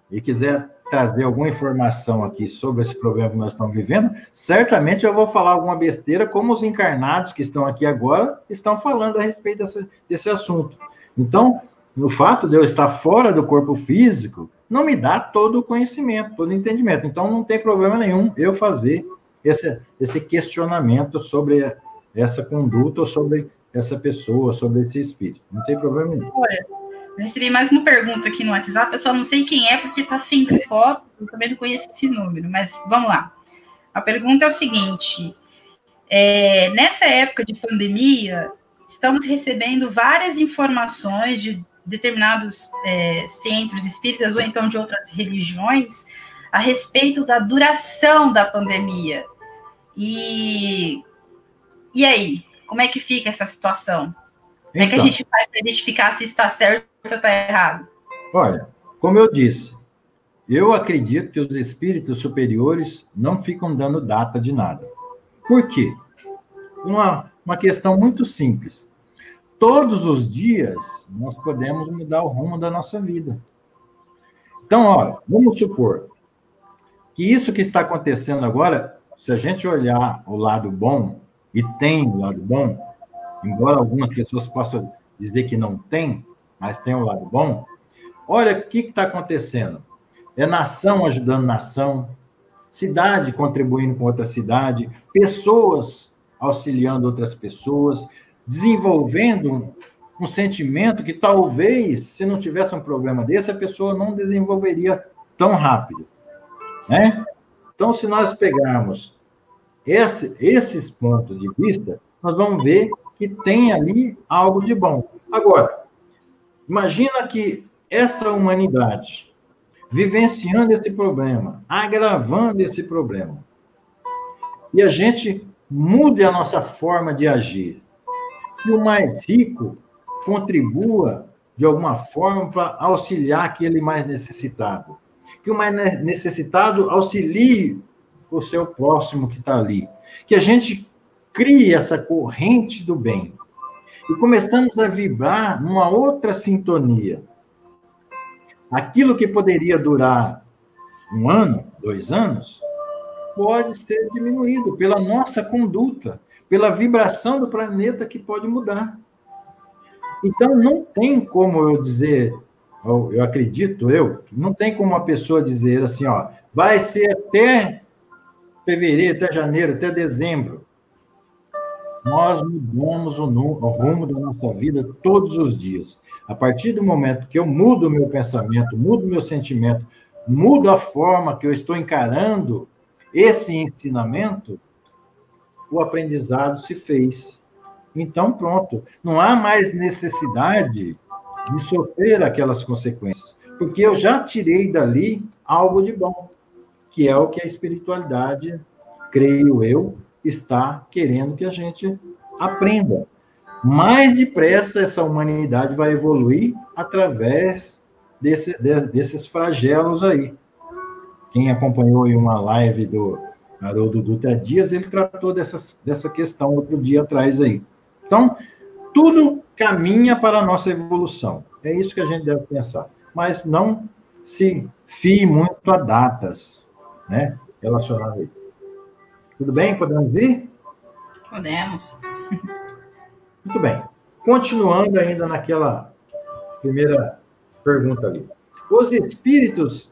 e quiser trazer alguma informação aqui sobre esse problema que nós estamos vivendo, certamente eu vou falar alguma besteira, como os encarnados que estão aqui agora estão falando a respeito desse assunto. Então, o fato de eu estar fora do corpo físico não me dá todo o conhecimento, todo o entendimento. Então, não tem problema nenhum eu fazer esse questionamento sobre essa conduta, ou sobre essa pessoa, sobre esse espírito. Não tem problema nenhum. Olha, eu recebi mais uma pergunta aqui no WhatsApp, eu só não sei quem é, porque está sem foto, eu também não conheço esse número, mas vamos lá. A pergunta é o seguinte, nessa época de pandemia, estamos recebendo várias informações de determinados centros espíritas, ou então de outras religiões, a respeito da duração da pandemia. E aí, como é que fica essa situação? Como é que a gente faz para identificar se está certo ou está errado? Olha, como eu disse, eu acredito que os espíritos superiores não ficam dando data de nada. Por quê? Uma questão muito simples. Todos os dias nós podemos mudar o rumo da nossa vida. Então, olha, vamos supor que isso que está acontecendo agora, se a gente olhar o lado bom, e tem o lado bom, embora algumas pessoas possam dizer que não tem, mas tem o lado bom, olha o que está acontecendo. É nação ajudando nação, cidade contribuindo com outra cidade, pessoas auxiliando outras pessoas, desenvolvendo um sentimento que talvez, se não tivesse um problema desse, a pessoa não desenvolveria tão rápido, né? Então, se nós pegarmos esses pontos de vista, nós vamos ver que tem ali algo de bom. Agora, imagina que essa humanidade vivenciando esse problema, agravando esse problema, e a gente mude a nossa forma de agir, que o mais rico contribua de alguma forma para auxiliar aquele mais necessitado, que o mais necessitado auxilie o seu próximo que está ali, que a gente crie essa corrente do bem e começamos a vibrar numa outra sintonia. Aquilo que poderia durar 1 ano, 2 anos, pode ser diminuído pela nossa conduta, pela vibração do planeta que pode mudar. Então, não tem como eu dizer, eu acredito, não tem como uma pessoa dizer assim, ó, vai ser até fevereiro, até janeiro, até dezembro. Nós mudamos o rumo da nossa vida todos os dias. A partir do momento que eu mudo o meu pensamento, mudo o meu sentimento, mudo a forma que eu estou encarando esse ensinamento, o aprendizado se fez. Então, pronto. Não há mais necessidade de sofrer aquelas consequências, porque eu já tirei dali algo de bom, que é o que a espiritualidade, creio eu, está querendo que a gente aprenda. Mais depressa essa humanidade vai evoluir através desses flagelos aí. Quem acompanhou em uma live do Haroldo Dutra Dias, ele tratou dessa questão outro dia atrás aí. Então, tudo caminha para a nossa evolução. É isso que a gente deve pensar. Mas não se fie muito a datas, né, relacionadas a isso. Tudo bem? Podemos ir? Podemos. Muito bem. Continuando ainda naquela primeira pergunta ali. Os espíritos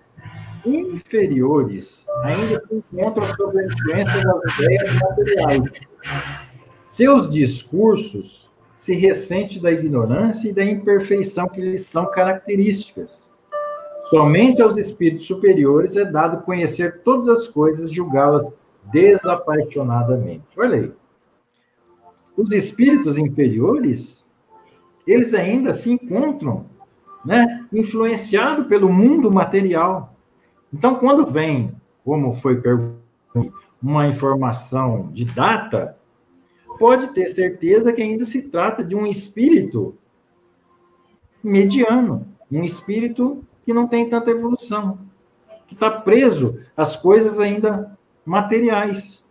inferiores ainda se encontram sob a influência das ideias materiais. Seus discursos se ressentem da ignorância e da imperfeição que lhes são características. Somente aos espíritos superiores é dado conhecer todas as coisas e julgá-las desapaixonadamente. Olha aí. Os espíritos inferiores, eles ainda se encontram, né, influenciados pelo mundo material. Então, quando vem, como foi perguntado, uma informação de data, pode ter certeza que ainda se trata de um espírito mediano, um espírito que não tem tanta evolução, que está preso às coisas ainda materiais.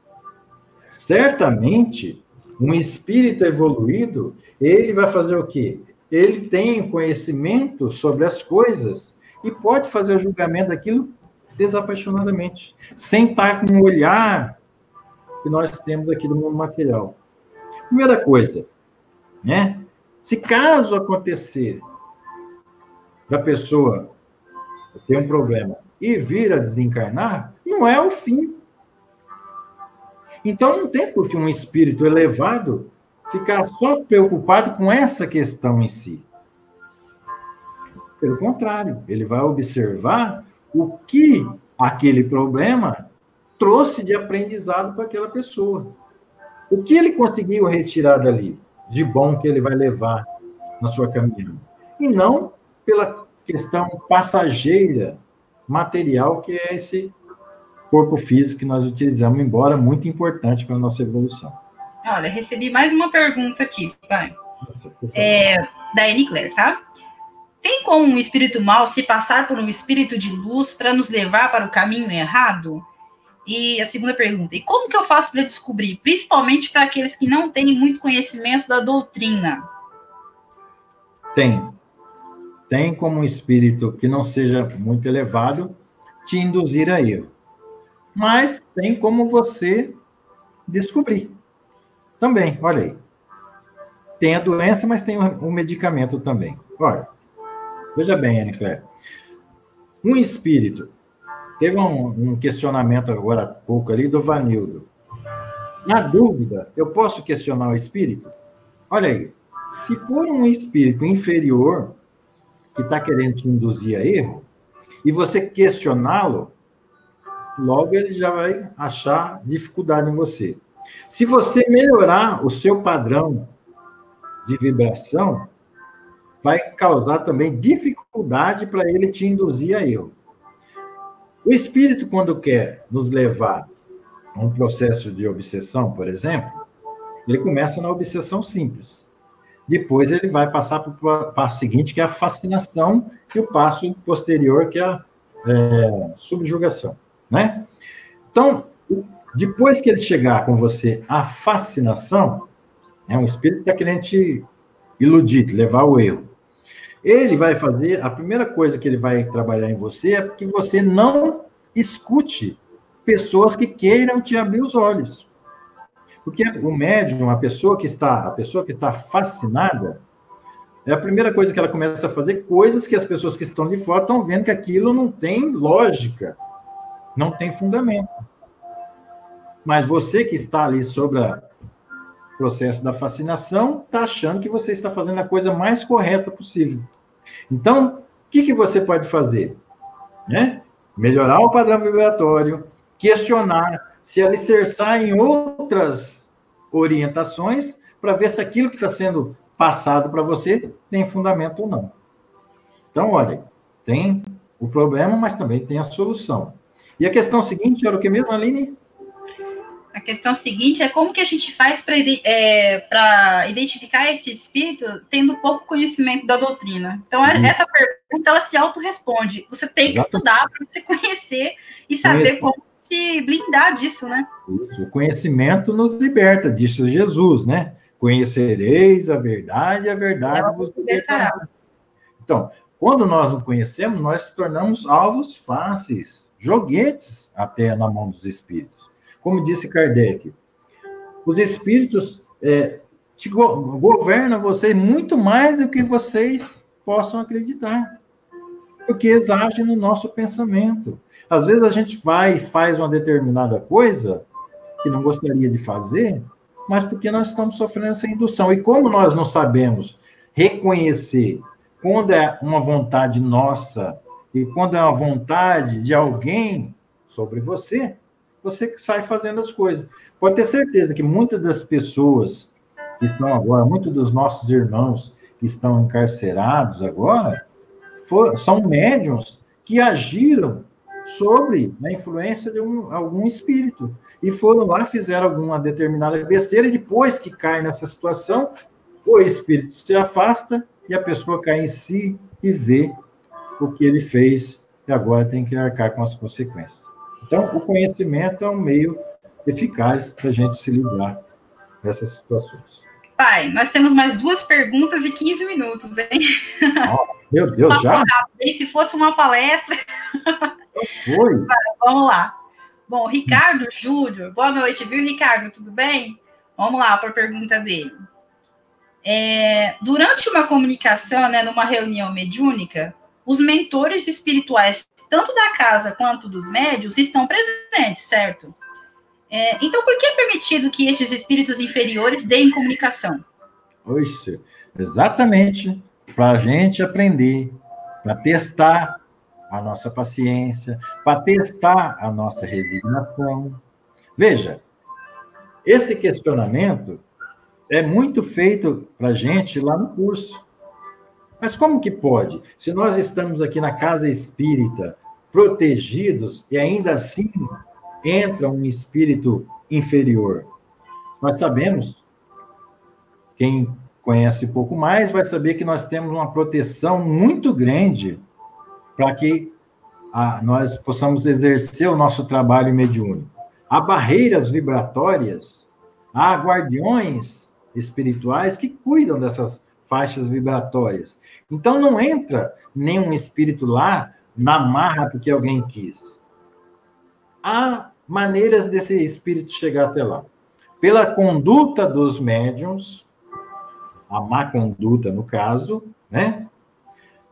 Certamente, um espírito evoluído, ele vai fazer o quê? Ele tem conhecimento sobre as coisas e pode fazer o julgamento daquilo desapaixonadamente, sem estar com o olhar que nós temos aqui do mundo material. Primeira coisa, né? Se caso acontecer da pessoa ter um problema e vir a desencarnar, não é o fim. Então, não tem por que um espírito elevado ficar só preocupado com essa questão em si. Pelo contrário, ele vai observar o que aquele problema trouxe de aprendizado para aquela pessoa. O que ele conseguiu retirar dali, de bom que ele vai levar na sua caminhada. E não pela questão passageira, material, que é esse corpo físico que nós utilizamos, embora muito importante para a nossa evolução. Olha, recebi mais uma pergunta aqui, pai. Nossa, por favor. Da Eni Claire, tá? Tem como um espírito mau se passar por um espírito de luz para nos levar para o caminho errado? E a segunda pergunta, e como que eu faço para descobrir, principalmente para aqueles que não têm muito conhecimento da doutrina? Tem como um espírito que não seja muito elevado te induzir a erro. Mas tem como você descobrir. Também, olha aí. Tem a doença, mas tem o medicamento também. Olha, veja bem, Anne Claire. Um espírito, teve um questionamento agora há pouco ali do Vanildo. Na dúvida, eu posso questionar o espírito? Olha aí, se for um espírito inferior que está querendo te induzir a erro, e você questioná-lo, logo ele já vai achar dificuldade em você. Se você melhorar o seu padrão de vibração, vai causar também dificuldade para ele te induzir a erro. O espírito, quando quer nos levar a um processo de obsessão, por exemplo, ele começa na obsessão simples. Depois ele vai passar para o passo seguinte, que é a fascinação, e o passo posterior, que é a subjugação, né? Então, depois que ele chegar com você à fascinação, um espírito que está querendo te iludir, levar ao erro. Ele vai fazer, a primeira coisa que ele vai trabalhar em você é que você não escute pessoas que queiram te abrir os olhos. Porque o médium, a pessoa que está fascinada, é a primeira coisa que ela começa a fazer, coisas que as pessoas que estão de fora estão vendo que aquilo não tem lógica, não tem fundamento. Mas você que está ali sobre o processo da fascinação, está achando que você está fazendo a coisa mais correta possível. Então, o que você pode fazer? Melhorar o padrão vibratório, questionar, se alicerçar em outras orientações, para ver se aquilo que está sendo passado para você tem fundamento ou não. Então, olha, tem o problema, mas também tem a solução. E a questão seguinte era o que mesmo, Aline? A questão seguinte é como que a gente faz para identificar esse espírito tendo pouco conhecimento da doutrina. Então, essa pergunta, ela se autorresponde. Você tem que estudar para você conhecer e saber como se blindar disso, né? Isso. O conhecimento nos liberta, disse Jesus, né? Conhecereis a verdade vos libertará. Então, quando nós não conhecemos, nós nos tornamos alvos fáceis, joguetes até na mão dos espíritos. Como disse Kardec, os espíritos governam vocês muito mais do que vocês possam acreditar, porque eles agem no nosso pensamento. Às vezes a gente vai e faz uma determinada coisa que não gostaria de fazer, mas porque nós estamos sofrendo essa indução. E como nós não sabemos reconhecer quando é uma vontade nossa e quando é uma vontade de alguém sobre você, você sai fazendo as coisas. Pode ter certeza que muitas das pessoas que estão agora, muitos dos nossos irmãos que estão encarcerados agora, são médiuns que agiram sobre a influência de algum espírito. E foram lá, fizeram alguma determinada besteira, e depois que cai nessa situação, o espírito se afasta e a pessoa cai em si e vê o que ele fez e agora tem que arcar com as consequências. Então, o conhecimento é um meio eficaz para a gente se livrar dessas situações. Pai, nós temos mais 2 perguntas e 15 minutos, hein? Oh, meu Deus, já? E se fosse uma palestra... Foi. Vamos lá. Bom, Ricardo Júnior, boa noite, viu, Ricardo? Tudo bem? Vamos lá para a pergunta dele. Durante uma comunicação, numa reunião mediúnica, os mentores espirituais, tanto da casa quanto dos médios, estão presentes, certo? Então, por que é permitido que estes espíritos inferiores deem comunicação? Oxe, exatamente, para a gente aprender, para testar a nossa paciência, para testar a nossa resignação. Veja, esse questionamento é muito feito para a gente lá no curso. Mas como que pode? Se nós estamos aqui na casa espírita, protegidos, e ainda assim entra um espírito inferior. Nós sabemos, quem conhece um pouco mais, vai saber que nós temos uma proteção muito grande para que nós possamos exercer o nosso trabalho mediúnico. Há barreiras vibratórias, há guardiões espirituais que cuidam dessas faixas vibratórias. Então, não entra nenhum espírito lá na marra porque alguém quis. Há maneiras desse espírito chegar até lá. Pela conduta dos médiuns, a má conduta, no caso, né?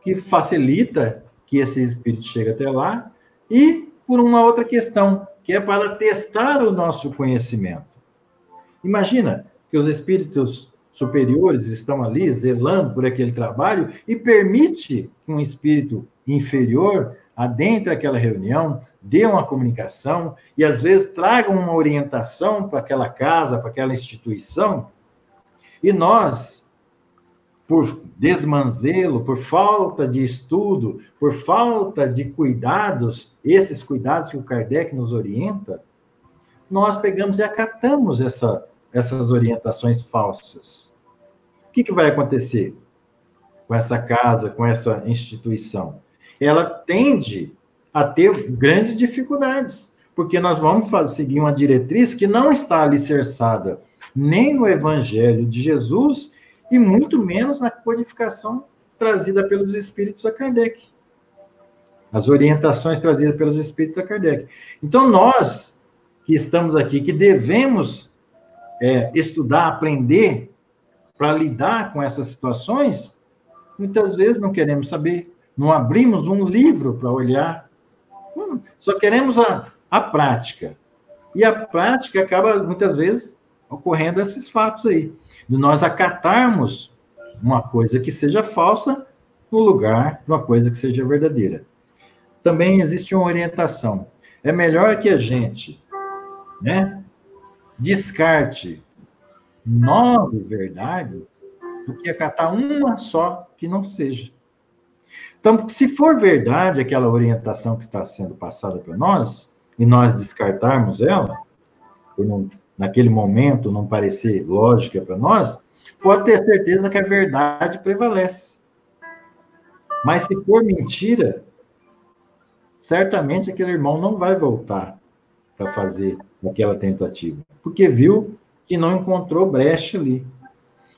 Que facilita que esse espírito chegue até lá, e por uma outra questão, que é para testar o nosso conhecimento. Imagina que os espíritos superiores estão ali zelando por aquele trabalho e permite que um espírito inferior adentre aquela reunião, dê uma comunicação e, às vezes, traga uma orientação para aquela casa, para aquela instituição, e nós, por desmanzelo, por falta de estudo, por falta de cuidados, esses cuidados que o Kardec nos orienta, nós pegamos e acatamos essas orientações falsas. O que vai acontecer com essa casa, com essa instituição? Ela tende a ter grandes dificuldades, porque nós vamos seguir uma diretriz que não está alicerçada nem no Evangelho de Jesus e muito menos na codificação trazida pelos espíritos a Kardec. As orientações trazidas pelos espíritos a Kardec. Então, nós que estamos aqui, que devemos estudar, aprender para lidar com essas situações, muitas vezes não queremos saber, não abrimos um livro para olhar, só queremos a prática. E a prática acaba, muitas vezes, ocorrendo esses fatos aí, de nós acatarmos uma coisa que seja falsa no lugar de uma coisa que seja verdadeira. Também existe uma orientação. É melhor que a gente, né, descarte 9 verdades do que acatar uma só que não seja. Então, se for verdade aquela orientação que está sendo passada para nós, e nós descartarmos ela, por naquele momento não parecer lógica para nós, pode ter certeza que a verdade prevalece. Mas se for mentira, certamente aquele irmão não vai voltar para fazer aquela tentativa, porque viu que não encontrou brecha ali.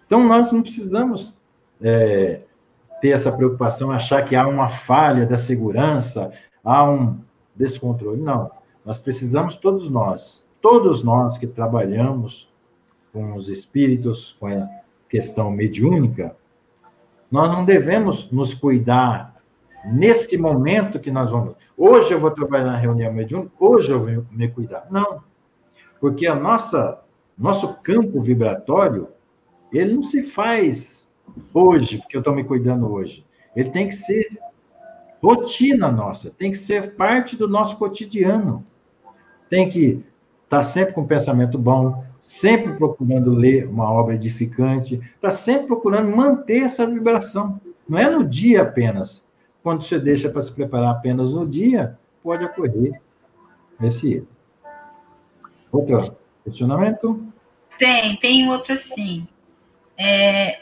Então, nós não precisamos ter essa preocupação, achar que há uma falha da segurança, há um descontrole. Não. Nós precisamos, todos nós que trabalhamos com os espíritos, com a questão mediúnica, nós não devemos nos cuidar nesse momento que nós vamos... Hoje eu vou trabalhar na reunião mediúnica, hoje eu vou me cuidar. Não. Porque nosso campo vibratório, ele não se faz hoje, porque eu estou me cuidando hoje. Ele tem que ser rotina nossa, tem que ser parte do nosso cotidiano. Tem que estar sempre com um pensamento bom, sempre procurando ler uma obra edificante, está sempre procurando manter essa vibração. Não é no dia apenas. Quando você deixa para se preparar apenas no dia, pode ocorrer esse erro. Outro questionamento? Tem outro sim.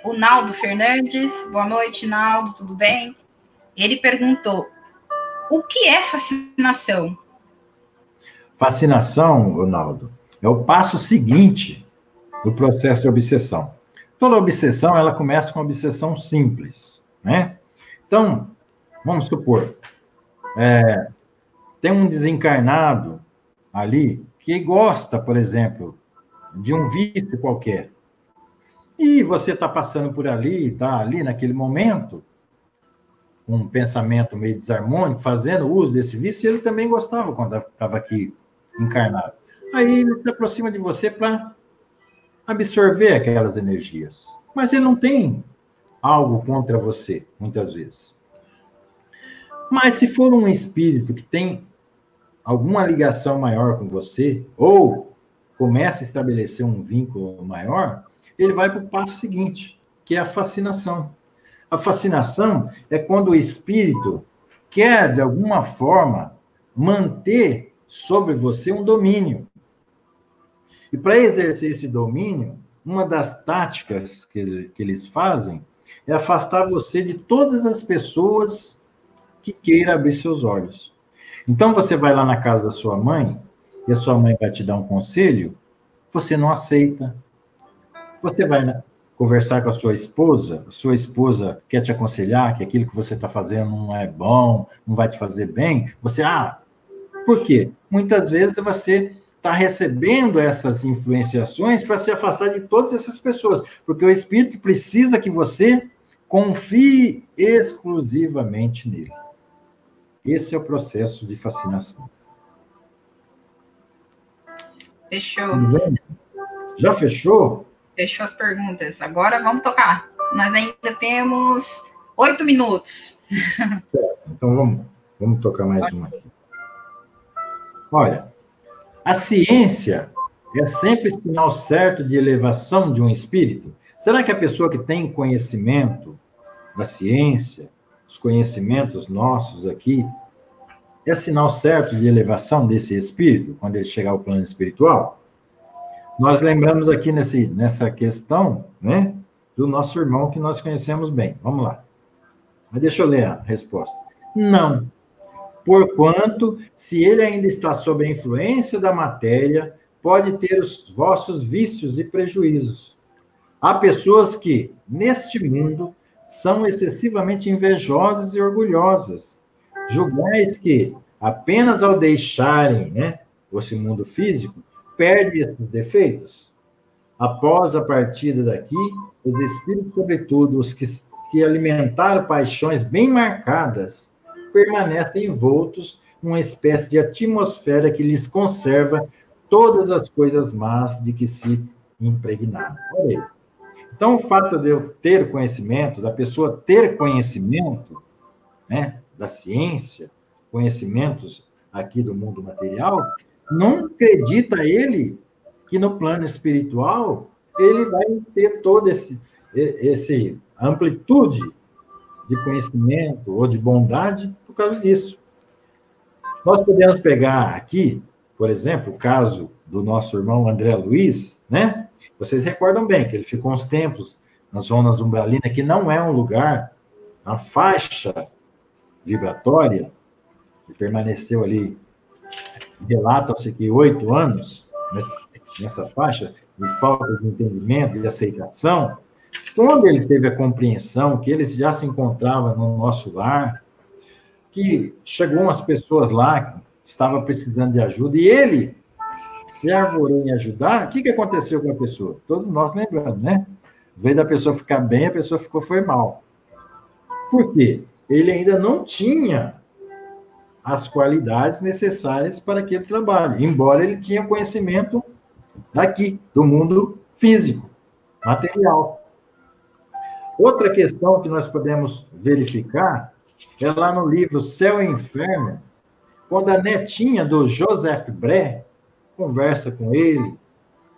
O Naldo Fernandes, boa noite, Naldo, tudo bem? Ele perguntou, o que é fascinação? Fascinação, Ronaldo, é o passo seguinte do processo de obsessão. Toda obsessão, ela começa com uma obsessão simples, né? Então, vamos supor, tem um desencarnado ali que gosta, por exemplo, de um vício qualquer. E você está passando por ali, está ali naquele momento, com um pensamento meio desarmônico, fazendo uso desse vício, e ele também gostava quando estava aqui encarnado. Aí ele se aproxima de você para absorver aquelas energias. Mas ele não tem algo contra você, muitas vezes. Mas se for um espírito que tem alguma ligação maior com você, ou começa a estabelecer um vínculo maior, ele vai para o passo seguinte, que é a fascinação. A fascinação é quando o espírito quer, de alguma forma, manter sobre você um domínio. E para exercer esse domínio, uma das táticas que eles fazem é afastar você de todas as pessoas que queiram abrir seus olhos. Então, você vai lá na casa da sua mãe, e a sua mãe vai te dar um conselho, você não aceita. Você vai, né, conversar com a sua esposa quer te aconselhar que aquilo que você está fazendo não é bom, não vai te fazer bem, por quê? Muitas vezes você está recebendo essas influenciações para se afastar de todas essas pessoas, porque o Espírito precisa que você confie exclusivamente nele. Esse é o processo de fascinação. Fechou. Já fechou? Fechou as perguntas. Agora vamos tocar. Nós ainda temos 8 minutos. Então vamos tocar mais uma aqui. Olha, a ciência é sempre sinal certo de elevação de um espírito? Será que a pessoa que tem conhecimento da ciência, os conhecimentos nossos aqui, é sinal certo de elevação desse espírito, quando ele chegar ao plano espiritual? Nós lembramos aqui nessa questão, né, do nosso irmão que nós conhecemos bem. Vamos lá. Mas deixa eu ler a resposta. Não. Porquanto, se ele ainda está sob a influência da matéria, pode ter os vossos vícios e prejuízos. Há pessoas que, neste mundo, são excessivamente invejosas e orgulhosas. Julgais que, apenas ao deixarem, né, esse mundo físico, perde esses defeitos. Após a partida daqui, os espíritos, sobretudo os que alimentaram paixões bem marcadas, permanecem envoltos numa espécie de atmosfera que lhes conserva todas as coisas más de que se impregnaram. Olha aí. Então, o fato de eu ter conhecimento, da pessoa ter conhecimento, né, da ciência, conhecimentos aqui do mundo material, não acredita ele que no plano espiritual ele vai ter toda esse amplitude de conhecimento ou de bondade por causa disso. Nós podemos pegar aqui, por exemplo, o caso do nosso irmão André Luiz, né? Vocês recordam bem que ele ficou uns tempos nas zonas umbralinas, que não é um lugar, a faixa vibratória, que permaneceu ali, relata-se que 8 anos, né, nessa faixa, de falta de entendimento, de aceitação. Quando ele teve a compreensão que ele já se encontrava no nosso lar, que chegou umas pessoas lá que estavam precisando de ajuda, e ele se arvorou em ajudar, o que aconteceu com a pessoa? Todos nós lembramos, né? Em vez da pessoa ficar bem, a pessoa foi mal. Por quê? Ele ainda não tinha as qualidades necessárias para aquele trabalho, embora ele tinha conhecimento daqui, do mundo físico, material. Outra questão que nós podemos verificar é lá no livro Céu e Inferno, quando a netinha do Joseph Bré conversa com ele,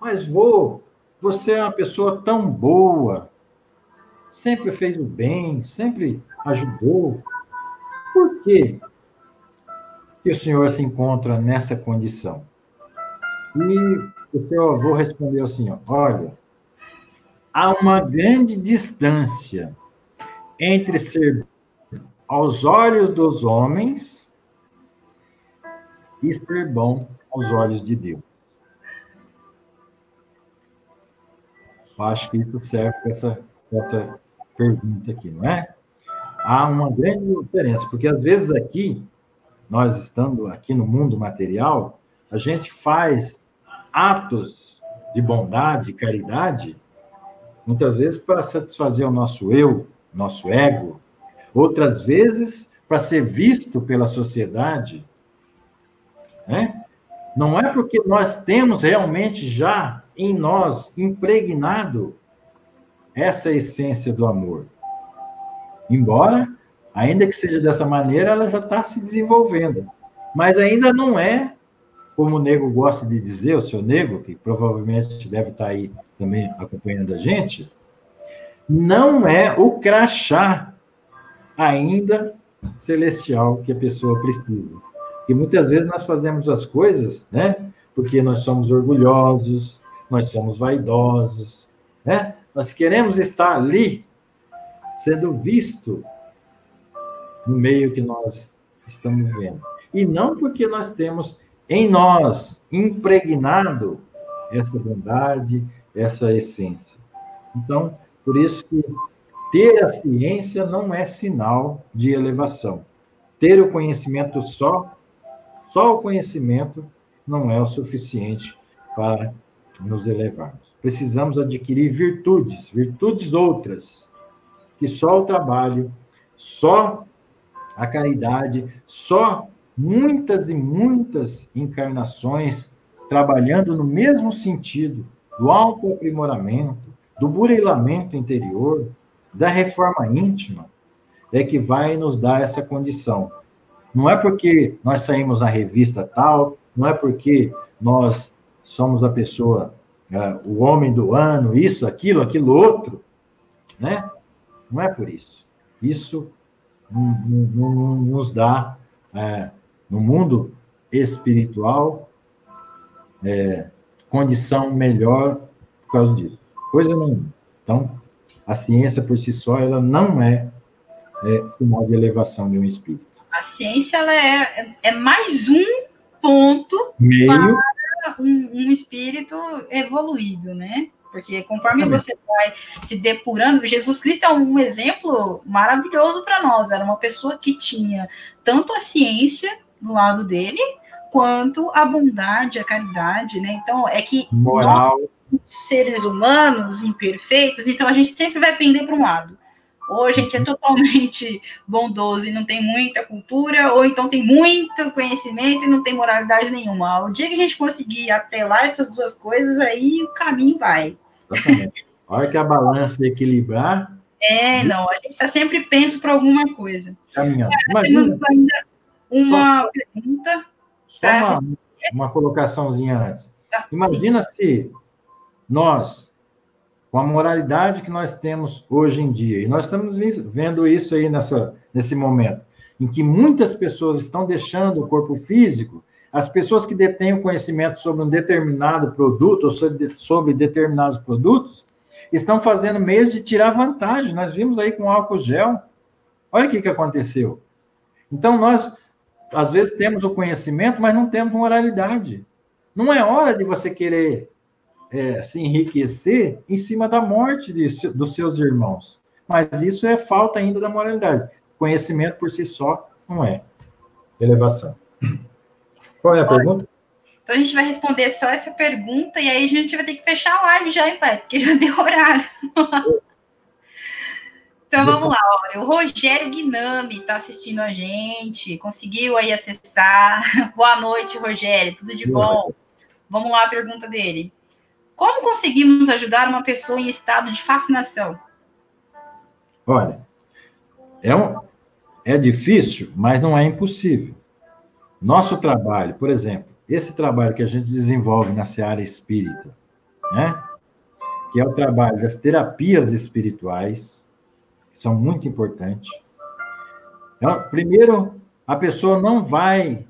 mas você é uma pessoa tão boa, sempre fez o bem, sempre ajudou. Por quê que o senhor se encontra nessa condição? E o seu avô respondeu assim, olha, há uma grande distância entre ser aos olhos dos homens e ser bom aos olhos de Deus. Eu acho que isso serve para essa pergunta aqui, não é? Há uma grande diferença, porque às vezes aqui, nós estando aqui no mundo material, a gente faz atos de bondade, caridade, muitas vezes para satisfazer o nosso eu, nosso ego, outras vezes para ser visto pela sociedade, né? Não é porque nós temos realmente já em nós impregnado essa essência do amor. Embora, ainda que seja dessa maneira, ela já está se desenvolvendo. Mas ainda não é, como o Nego gosta de dizer, o seu Nego, que provavelmente deve estar aí também acompanhando a gente, não é o crachá ainda celestial que a pessoa precisa. E muitas vezes nós fazemos as coisas, né? Porque nós somos orgulhosos, nós somos vaidosos, né? Nós queremos estar ali, sendo visto no meio que nós estamos vivendo. E não porque nós temos em nós impregnado essa bondade, essa essência. Então, por isso que ter a ciência não é sinal de elevação. Ter o conhecimento só o conhecimento não é o suficiente para nos elevarmos. Precisamos adquirir virtudes outras, que só o trabalho, só a caridade, só muitas e muitas encarnações trabalhando no mesmo sentido do autoaprimoramento, do burilamento interior, da reforma íntima, é que vai nos dar essa condição. Não é porque nós saímos na revista tal, não é porque nós somos a pessoa, o homem do ano, isso, aquilo outro, né? Não é por isso. Isso não nos dá, no mundo espiritual, condição melhor por causa disso. Coisa nenhuma. Então, a ciência por si só, ela não é sinal de elevação de um espírito. A ciência ela é mais um ponto meio para um espírito evoluído, né? Porque conforme você vai se depurando, Jesus Cristo é um exemplo maravilhoso para nós. Era uma pessoa que tinha tanto a ciência do lado dele, quanto a bondade, a caridade, né? Então, é que moral, nós, seres humanos imperfeitos, então a gente sempre vai pender para um lado. Ou a gente é totalmente bondoso e não tem muita cultura, ou então tem muito conhecimento e não tem moralidade nenhuma. O dia que a gente conseguir atrelar essas duas coisas, aí o caminho vai. Exatamente. A hora que a balança equilibrar... não, a gente está sempre penso para alguma coisa. Caminhando. Temos ainda uma pergunta. Só uma colocaçãozinha antes. Tá, imagina se nós, com a moralidade que nós temos hoje em dia, e nós estamos vendo isso aí nesse momento, em que muitas pessoas estão deixando o corpo físico, as pessoas que detêm o conhecimento sobre um determinado produto, ou sobre determinados produtos, estão fazendo meios de tirar vantagem. Nós vimos aí com álcool gel. Olha o que aconteceu. Então, nós, às vezes, temos o conhecimento, mas não temos moralidade. Não é hora de você querer se enriquecer em cima da morte dos seus irmãos. Mas isso é falta ainda da moralidade. Conhecimento por si só não é elevação. Qual é a pergunta? Então, a gente vai responder só essa pergunta e aí a gente vai ter que fechar a live já, hein, pai? Porque já deu horário. Então, vamos lá. Olha, o Rogério Guinami está assistindo a gente. Conseguiu aí acessar. Boa noite, Rogério. Tudo de bom? Vamos lá, a pergunta dele. Como conseguimos ajudar uma pessoa em estado de fascinação? Olha, é difícil, mas não é impossível. Nosso trabalho, por exemplo, esse trabalho que a gente desenvolve na seara espírita, né? Que é o trabalho das terapias espirituais, que são muito importantes. Então, primeiro, a pessoa não vai,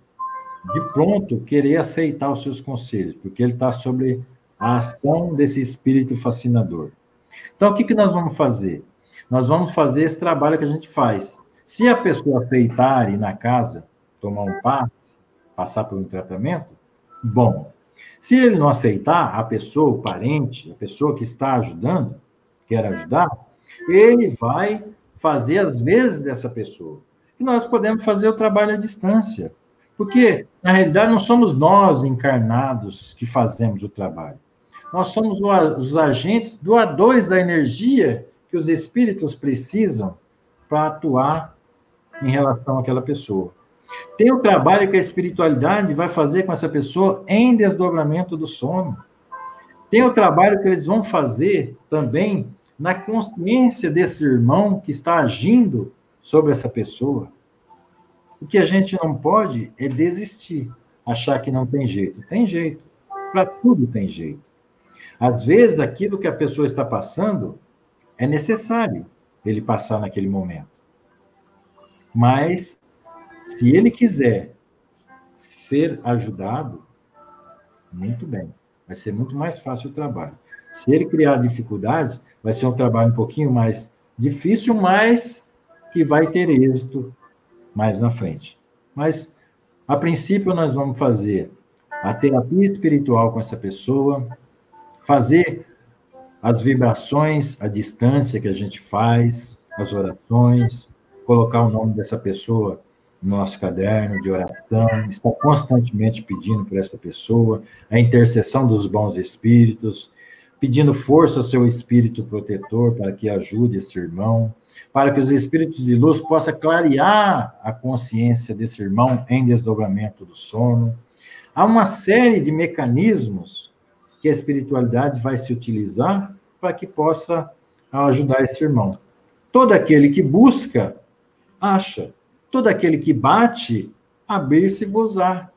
de pronto, querer aceitar os seus conselhos, porque ele está sobre a ação desse espírito fascinador. Então, o que nós vamos fazer? Nós vamos fazer esse trabalho que a gente faz. Se a pessoa aceitar ir na casa, tomar um passe, passar por um tratamento, bom. Se ele não aceitar, a pessoa, o parente, a pessoa que está ajudando, quer ajudar, ele vai fazer as vezes dessa pessoa. E nós podemos fazer o trabalho à distância. Porque, na realidade, não somos nós encarnados que fazemos o trabalho. Nós somos os agentes doadores da energia que os espíritos precisam para atuar em relação àquela pessoa. Tem o trabalho que a espiritualidade vai fazer com essa pessoa em desdobramento do sono. Tem o trabalho que eles vão fazer também na consciência desse irmão que está agindo sobre essa pessoa. O que a gente não pode é desistir, achar que não tem jeito. Tem jeito. Para tudo tem jeito. Às vezes, aquilo que a pessoa está passando é necessário ele passar naquele momento. Mas, se ele quiser ser ajudado, muito bem. Vai ser muito mais fácil o trabalho. Se ele criar dificuldades, vai ser um trabalho um pouquinho mais difícil, mas que vai ter êxito mais na frente. Mas, a princípio, nós vamos fazer a terapia espiritual com essa pessoa, fazer as vibrações à distância que a gente faz, as orações, colocar o nome dessa pessoa no nosso caderno de oração, estar constantemente pedindo por essa pessoa, a intercessão dos bons espíritos, pedindo força ao seu espírito protetor para que ajude esse irmão, para que os espíritos de luz possam clarear a consciência desse irmão em desdobramento do sono. Há uma série de mecanismos que a espiritualidade vai se utilizar para que possa ajudar esse irmão. Todo aquele que busca, acha. Todo aquele que bate, abrir-se-vos-á,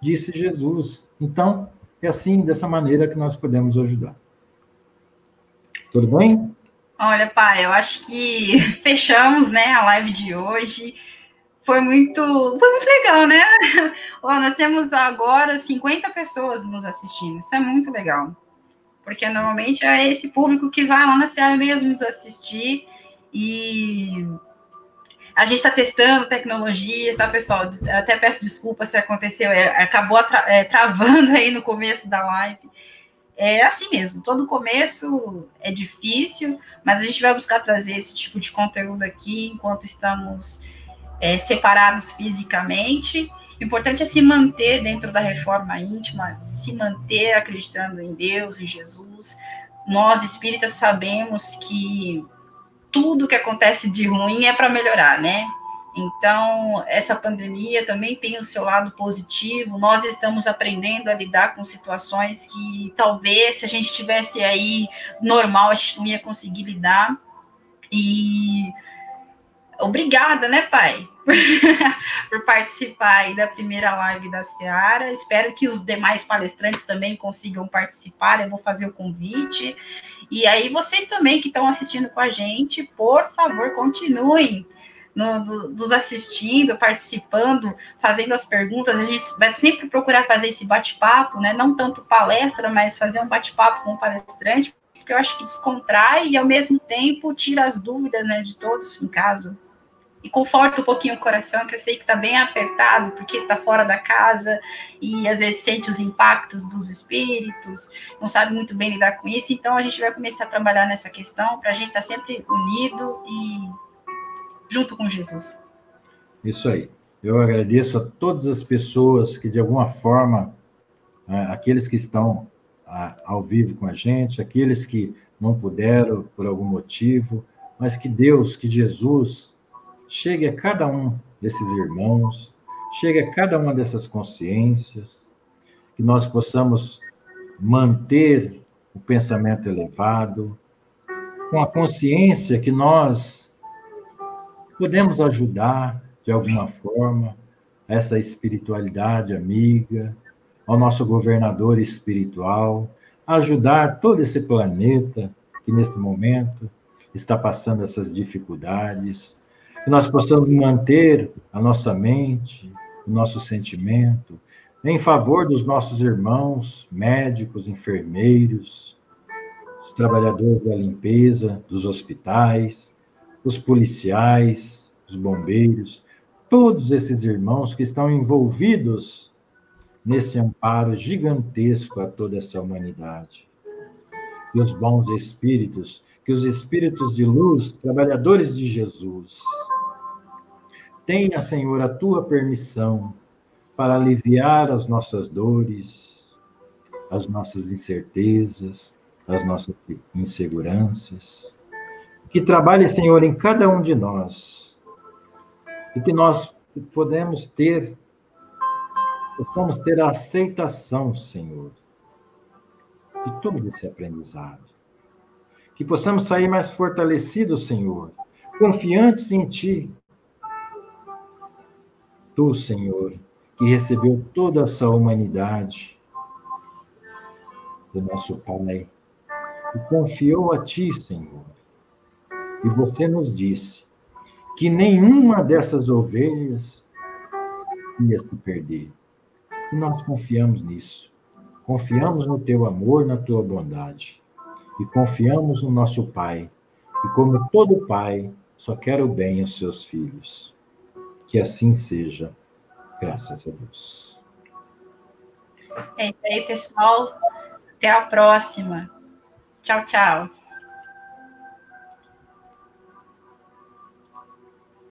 disse Jesus. Então, é assim, dessa maneira que nós podemos ajudar. Tudo bem? Olha, pai, eu acho que fechamos, né, a live de hoje. Foi muito legal, né? Ó, nós temos agora 50 pessoas nos assistindo. Isso é muito legal. Porque normalmente é esse público que vai lá na Seara mesmo nos assistir. E a gente está testando tecnologias, tá, pessoal? Até peço desculpas se aconteceu, acabou travando aí no começo da live. É assim mesmo, todo começo é difícil, mas a gente vai buscar trazer esse tipo de conteúdo aqui enquanto estamos separados fisicamente. O importante é se manter dentro da reforma íntima, se manter acreditando em Deus, em Jesus. Nós, espíritas, sabemos que tudo que acontece de ruim é para melhorar, né? Então, essa pandemia também tem o seu lado positivo. Nós estamos aprendendo a lidar com situações que talvez, se a gente tivesse aí normal, a gente não ia conseguir lidar. E obrigada, né, pai? Por participar aí da primeira live da Seara. Espero que os demais palestrantes também consigam participar. Eu vou fazer o convite. E aí, vocês também que estão assistindo com a gente, por favor, continuem nos assistindo, participando, fazendo as perguntas. A gente vai sempre procurar fazer esse bate-papo, né? Não tanto palestra, mas fazer um bate-papo com o palestrante, porque eu acho que descontrai e, ao mesmo tempo, tira as dúvidas, né, de todos em casa. E conforta um pouquinho o coração, que eu sei que está bem apertado, porque está fora da casa e às vezes sente os impactos dos espíritos, não sabe muito bem lidar com isso. Então a gente vai começar a trabalhar nessa questão para a gente estar sempre unido e junto com Jesus. Isso aí. Eu agradeço a todas as pessoas que, de alguma forma, aqueles que estão ao vivo com a gente, aqueles que não puderam por algum motivo, mas que Deus, que Jesus chegue a cada um desses irmãos, chegue a cada uma dessas consciências, que nós possamos manter o pensamento elevado, com a consciência que nós podemos ajudar, de alguma forma, essa espiritualidade amiga, ao nosso governador espiritual, a ajudar todo esse planeta que, neste momento, está passando essas dificuldades, que nós possamos manter a nossa mente, o nosso sentimento, em favor dos nossos irmãos, médicos, enfermeiros, os trabalhadores da limpeza, dos hospitais, os policiais, os bombeiros, todos esses irmãos que estão envolvidos nesse amparo gigantesco a toda essa humanidade. E os bons espíritos, que os espíritos de luz, trabalhadores de Jesus, tenha, Senhor, a tua permissão para aliviar as nossas dores, as nossas incertezas, as nossas inseguranças. Que trabalhe, Senhor, em cada um de nós. E que nós possamos ter a aceitação, Senhor, de todo esse aprendizado. Que possamos sair mais fortalecidos, Senhor, confiantes em Ti. Tu, Senhor, que recebeu toda essa humanidade do nosso Pai, e confiou a Ti, Senhor. E você nos disse que nenhuma dessas ovelhas ia se perder. E nós confiamos nisso. Confiamos no Teu amor, na Tua bondade. e confiamos no nosso Pai. E como todo pai, só quer o bem aos seus filhos. Que assim seja, graças a Deus. É isso aí, pessoal. Até a próxima. Tchau, tchau.